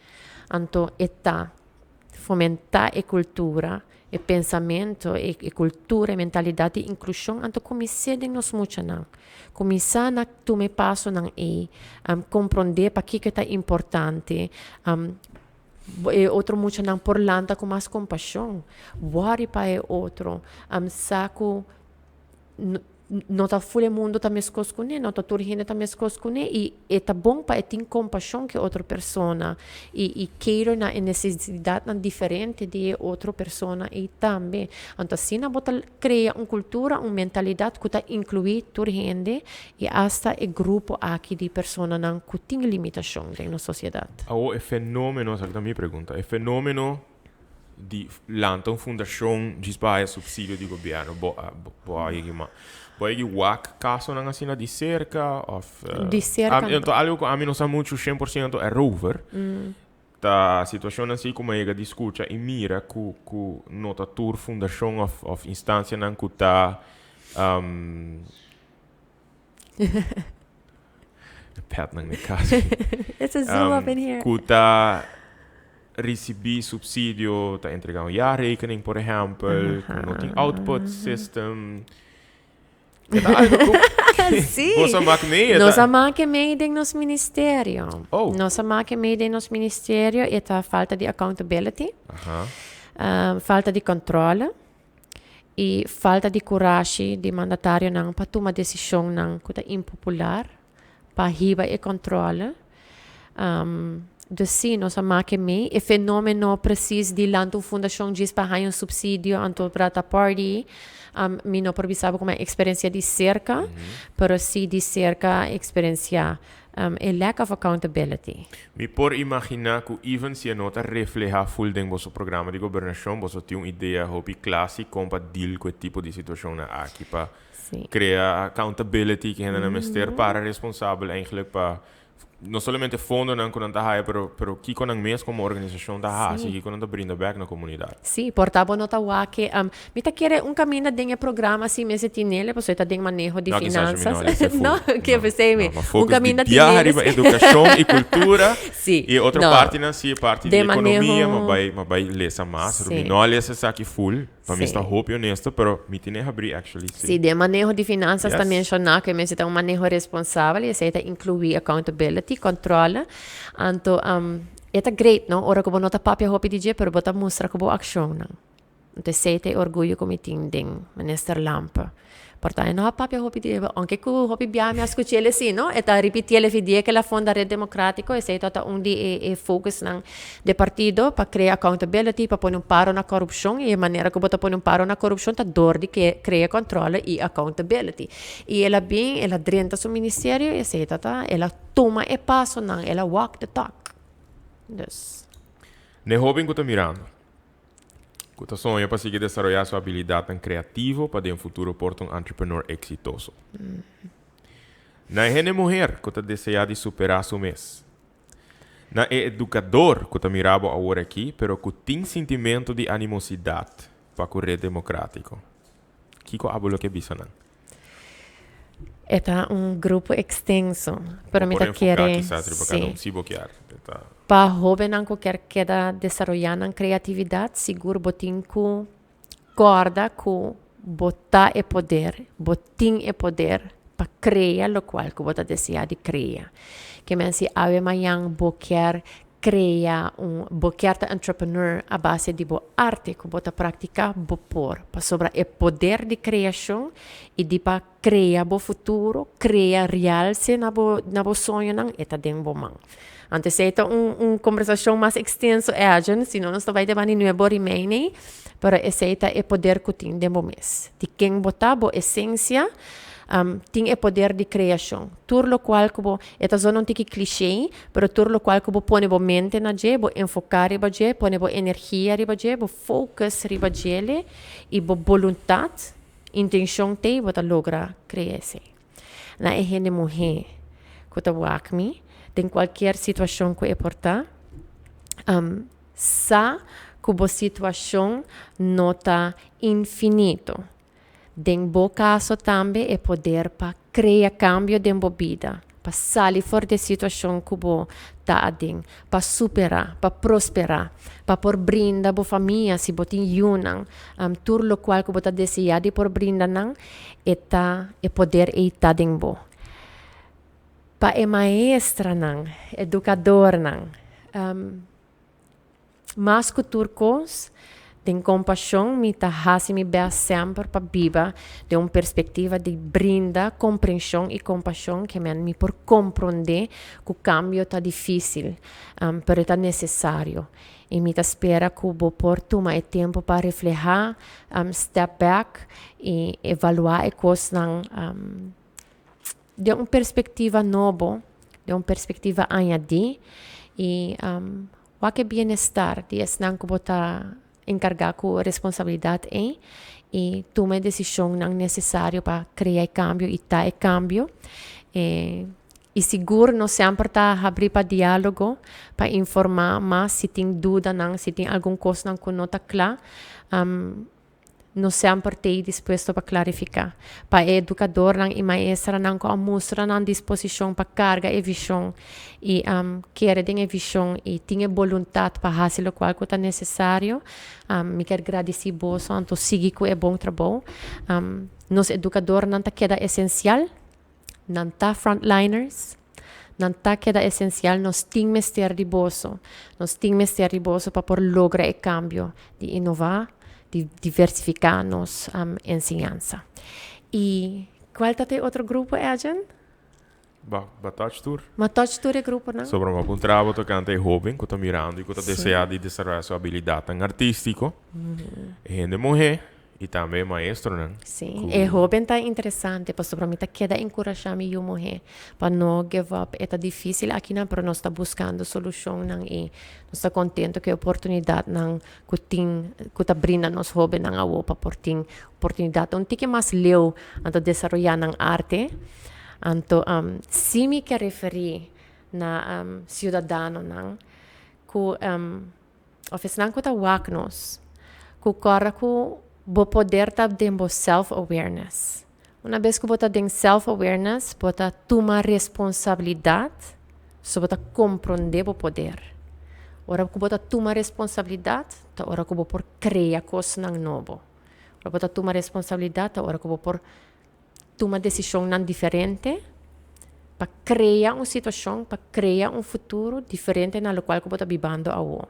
Então, esta fomentar a cultura, o pensamento, a cultura, a mentalidade de inclusão, então comecei a nos muito não. Começar a tomar passo não compreender para que é importante. Outro muito não por lanta com mais compaixão. Worry para outro. Saco não tá full mundo tá mescos com ele, não tá toda gente tá mescos com ele e tá bom para ter compaixão que outra pessoa e querer na necessidade diferente de outra pessoa e também então assim na bota cria uma cultura, uma mentalidade que tá incluir toda gente e hasta o grupo aqui de pessoas não que tem limitação na sociedade. É fenômeno, sabe da minha pergunta, é fenômeno de lanta uma fundação de subsídio de governo, Poi WAC caso não assina de cerca de cerca então algo que a mim não sabe muito 100% é rover a situação assim como ele discute e mira que nota tour fundação of instância não que está pet não me caso it's a zoom up in here que está receber subsídio está entregar jaarrekening por exemplo que não tem output system. Sim. Nós amamos meio nos ministério. Nós amamos meio nos ministério e a falta de accountability, falta de controle e falta de coragem de mandatário não para tomar decisão não que é impopular para riba e controle. Sim, nós amamos me e fenômeno preciso de lá a fundação diz para um subsídio anto prata party. Mi não provisava como experiência de cerca, pero sim de cerca experiência a lack of accountability. Me por imaginar que even se a nota refleja full em vosso programa de governação, você tem uma ideia hopi clássica como para deal com esse tipo de situação na aqui para criar accountability que é na mester para responsável eigenlijk para não somente fundo não quando tá high, pero que quando mês como organização da há, que quando tá brinda back na comunidade. Sim, portava nota wa que me tá querer caminho de programa assim mesmo tinele, você tá de manejo de finanças. Não, que você me caminho de educação e cultura. Sim. E outra parte na parte de economia, mas vai lesa mais, não olha essa aqui full. Para mim está hope honesto, pero me tem abrir actually. Sim, de manejo de finanças também mencionar que mesmo tá manejo responsável e você tá incluir accountability, controle. Anto é great, não? Ora que você não tá papel hope DJ, pero você mostra que você ação, não? Então você tem orgulho como tem minister Lampa. Portanto, não há papel hope DJ, anche que o hope biame ascolti ele sim, não? E tá repetir ele vidie que la fonda rede democrático e sei tá onde focus nang de partido para criar accountability, para pôr paro na corrupção e a maneira que você pôr paro na corrupção tá dor de que cria controle e accountability. E ela bem, ela drenta seu ministério e sei tá, ela toma e passo nang, ela walk the talk. Dus. Ne jovem que está mirando. Que sonha para seguir desarrollar sua habilidade tan criativo para um futuro por um entrepreneur exitoso. Na é mulher que está desejando de superar seu mês. Na é educador que está mirando agora aqui, pero que tem sentimento de animosidade para correr democrático. Que co abuelo que bisa nan? É grupo extenso, pero me tá querer. Para jovem não quer queda desarrollar na criatividade, seguro botin ku corda ku botar e poder, botin e poder para criar lo qual que bota deseja de criar. Que men se ave mayang bo quer criar bo quer entrepreneur a base de bo arte que bota praticar bo por para sobra e poder de criação e de para criar bo futuro, criar realce na bo sonho nang eta den bo mang. Antes é conversação mais extensa se não nós vai debater no ebo remaining, pero esse é poder que tem de mês. De quem botar bo essência tem o poder de criação. Tudo lo qual que bo eta só não tem que clichê, pero tudo lo qual que bo põe bo mente na je, bo enfocar riba je, põe bo energia riba je, bo focus riba je e bo vontade, intenção te bota logra criar se. Na é mulher que tá wakmi em qualquer situação que é portar, sa que a situação não está infinito. Em bo caso também é poder para criar cambio em bo vida, para sair fora da situação que bo está adem, para superar, para prosperar, para por brindar bo família se botin yunang, tudo lo qual que bo está desejado por brindar nang, é poder e tá em bo. Pa e maestra nang, educador nang, mas que turcos, tem compaixão, me tá me bem sempre para viva de uma perspectiva de brinda, compreensão e compaixão que me por compreender que o cambio tá difícil, pero tá necessário. E me espera que o por tomar tempo para refletir, step back e evaluar as coisas nang de uma perspectiva nova, de uma perspectiva añadida e o que bem-estar de não que botar encargar com responsabilidade e tomar decisão não necessário para criar cambio e tá cambio e seguro não sempre tá abrir para diálogo para informar mas se tem dúvida não se tem alguma coisa não que não tá claro não sempre tem disposto para clarificar. Para educador e maestra não com a mostra na disposição para carga e visão e querer ter visão e ter vontade para fazer o qual é necessário. Me quero agradecer você, então seguir com o bom trabalho. Nos educador não tá queda essencial, não tá frontliners. Não tá queda essencial, nós temos ter de bolso. Nós temos ter de bolso para por lograr o cambio, de inovar, diversificar nos enseñanza. E qual é outro grupo, Adrian? Touch tour. Mas touch tour é grupo, não? Sobre uma contrato tocante ai jovem, que está mirando e que está Sim. desejando de desenvolver sua habilidade artística. Gente mulher e também maestro, não? Sim, e jovem está interessante, porque para mim está queda encorajar me mulher para não give up. É difícil aqui, não, mas nós está buscando solução, não, e nós está contente que a oportunidade não que está brinda nos jovens não a para por ter oportunidade um tique mais leu anto desenvolver na arte. Anto, se me quer referir na cidadano, não, que oficinan que está wagnos, que corre que bo poder tá dentro self-awareness. Uma vez que você tem self-awareness, você toma responsabilidade, so você compreender o poder. Ora que você toma responsabilidade, tá ora que você por criar coisas novo. Ora você toma responsabilidade, tá ora que você por toma decisão diferente para criar uma situação, para criar um futuro diferente na qual você está vivendo agora.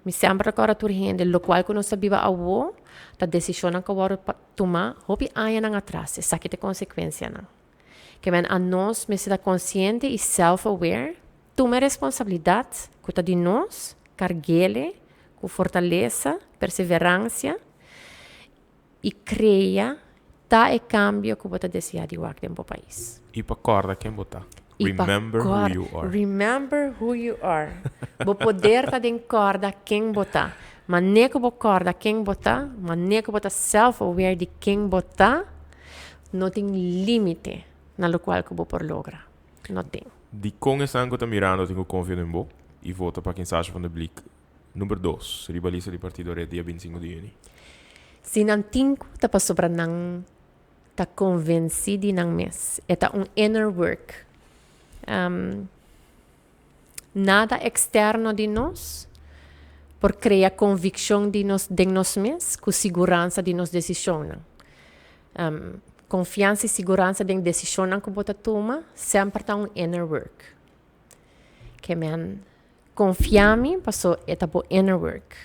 Me sempre agora tu gente, lo qual que nós viva agora, a decisão que agora tomar, hopi aia nang atrás, essa que tem consequência não. Que men a nós me ser consciente e self-aware, toma responsabilidade, que está de nós, carguele, com fortaleza, perseverança e cria tá e cambio que você deseja de wak dentro do país. E para corda quem botar. Remember who you are. Remember who you are. Bo poder tá den corda quem botar. Mas nem que bo corda quem botar, mas nem que botar self-aware de quem botar, não tem limite na qual que bo por logra. Não tem. De com esse ângulo tá mirando, tenho confiança em bo e vota para quem sabe van de Blik. Número 2, ribalista do Partido Red, dia 25 de junho. Se não tem tá para sobrar não tá convencido ng mes. Ito inner work. Nada externo de nós, por criar convicção de nós mes, com segurança de nos decisão. Confiança e segurança de decisão que você toma, sempre tá inner work. Que men confiar-me, passou ito po inner work.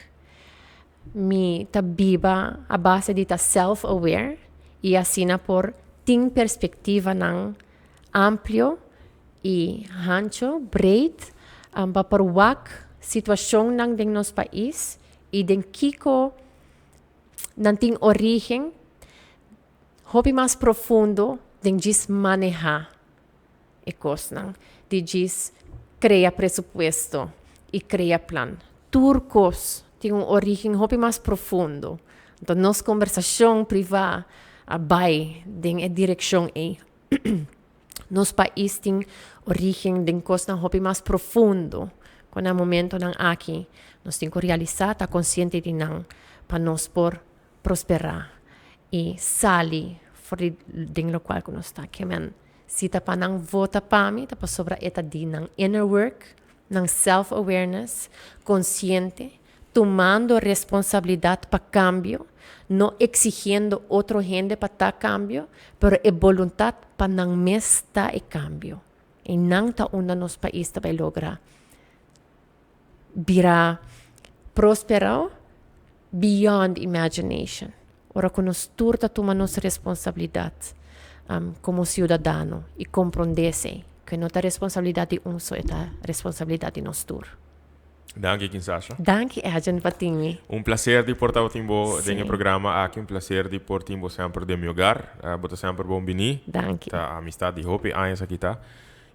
Mi tabiba a base de self-aware, e assim por ter perspectiva ng amplio e ancho, breed, para wak sitwasyon ng ding nos país e den kiko ng ting origen, hopi mas profundo den gis maneja ekos ng di gis crea presupuesto e crea plan. Turcos tem origem hopi mas profundo. Então, nossa conversação privada vai em direção a nos país tem origem de coisa hopi mais profundo. Quando é momento ng aqui, nós temos que realizar, estar consciente de nang para nós por prosperar e sair fora de local que nós está. Que men, se tá para nang vota para mim, tá para sobra eta de nang inner work, nang self-awareness, consciente, tomando responsabilidade para cambio, não exigindo outra gente para dar cambio, pero é vontade para não mestar e cambio. E não está onde nosso país vai lograr virar prosperar beyond imagination. Ora, que nós turta toma nossa responsabilidade como cidadano e compreender-se que não é responsabilidade de só, é responsabilidade de nós todos. Danke, Kinsasha. Danke, Adrian Patini. Un placer di portar o timbo Sì. nel programma aqui, un placer di portar timbo sempre del mio hogar. Bota sempre bom bini. Danke. Ta amistad di hopi anos aqui tá.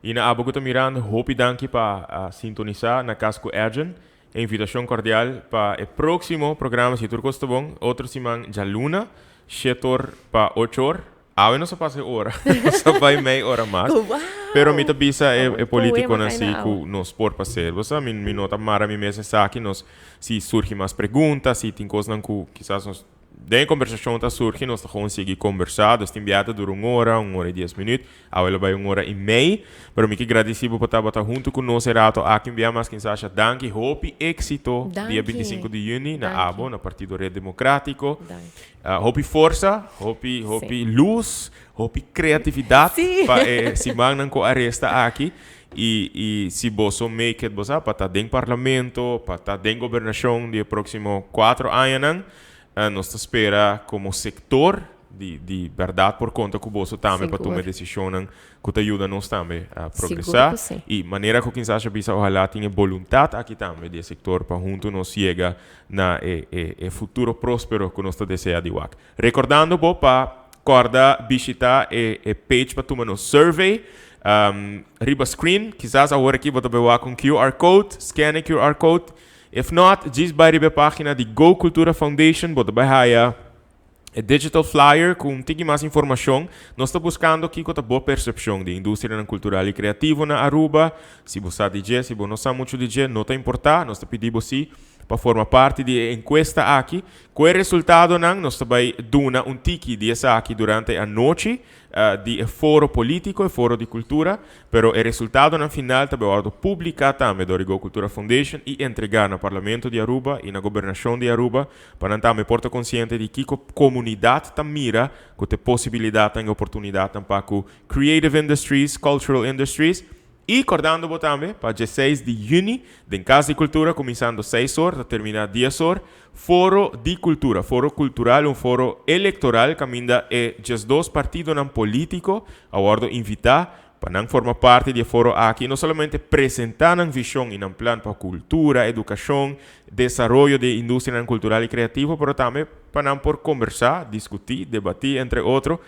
E na abo que mirando, hopi danke para sintonizar na casco Adrian. E invitação cordial para o próximo programa, se tu gosta bom, outro semana já luna, 7 horas para 8 horas. Ah, não só passa hora, só vai meia hora mais. Wow! Pero mi tabisa é político poema na si kailangan. ku nos por passer. Você mi nota mara mi mesa sa aqui nos si surge mais perguntas, si tem coisas que quizás nos de conversação tá surge, nós tá conseguir conversar, das enviada dura 1 hora e 10 minutos, agora vai 1 hora e meia. Pero mi que agradecido por estar junto com nós rato aqui enviar mais quem sabe danke, hope éxito dia 25 de junho na abo na Partido Red Democrático. Hope força, hope luz, hope criatividade para se manam com arresta aqui. E se você make it, você para estar dentro parlamento, para estar dentro governação de próximo 4 anos, nós espera como sector de verdade por conta que o bolso também para tomar decisões que te ajuda nós também a progressar e maneira que quem sabe bisa ojalá tenha vontade aqui também de sector para junto nós chega na futuro próspero que nós deseja de WAC. Recordando para corda visitar a page para tomar no survey riba screen, quizás agora aqui você vai com QR Code, scan QR Code. If not, diz vai riba página de Go Cultura Foundation, você vai haya a digital flyer com um pouco mais informação. Nós estamos buscando aqui com a boa percepção de indústria cultural e criativa na Aruba. Se você sabe DJ, se você não sabe muito DJ, não está importante. Nós pedimos sim para formar parte da encuesta aqui. Com o resultado, nós também damos um tiki dessa aqui durante a noite de foro político e foro de cultura, pero o resultado no final também vai publicar também do Go Cultura Foundation e entregar no Parlamento de Aruba e na governação de Aruba para também porta consciente de que a comunidade mira com a possibilidade e oportunidade para creative industries, cultural industries. E acordando também para 16 de junho, em Casa de Cultura, começando 6 horas, terminar 10 horas, foro de cultura, foro cultural, um foro eleitoral, que ainda é just dois partidos políticos, a ordem invitar para não formar parte do foro aqui, não somente apresentar uma visão e um plano para cultura, educação, desenvolvimento de indústria cultural e criativa, mas também para não por conversar, discutir, debater, entre outros,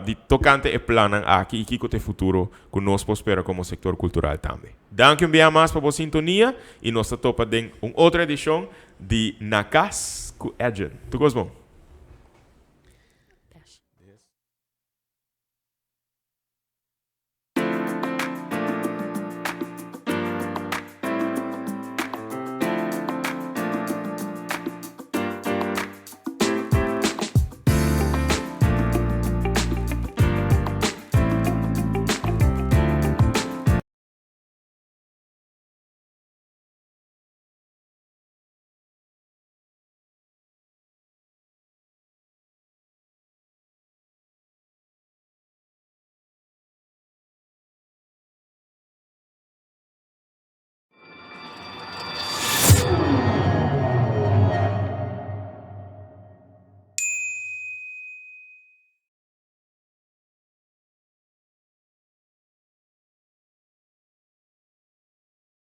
de tocante e plano aqui e que o futuro que nós espera como setor cultural também. Danke um dia mais para a sintonia e nós topa em uma outra edição de Nakas com Edgen. Tu gostou?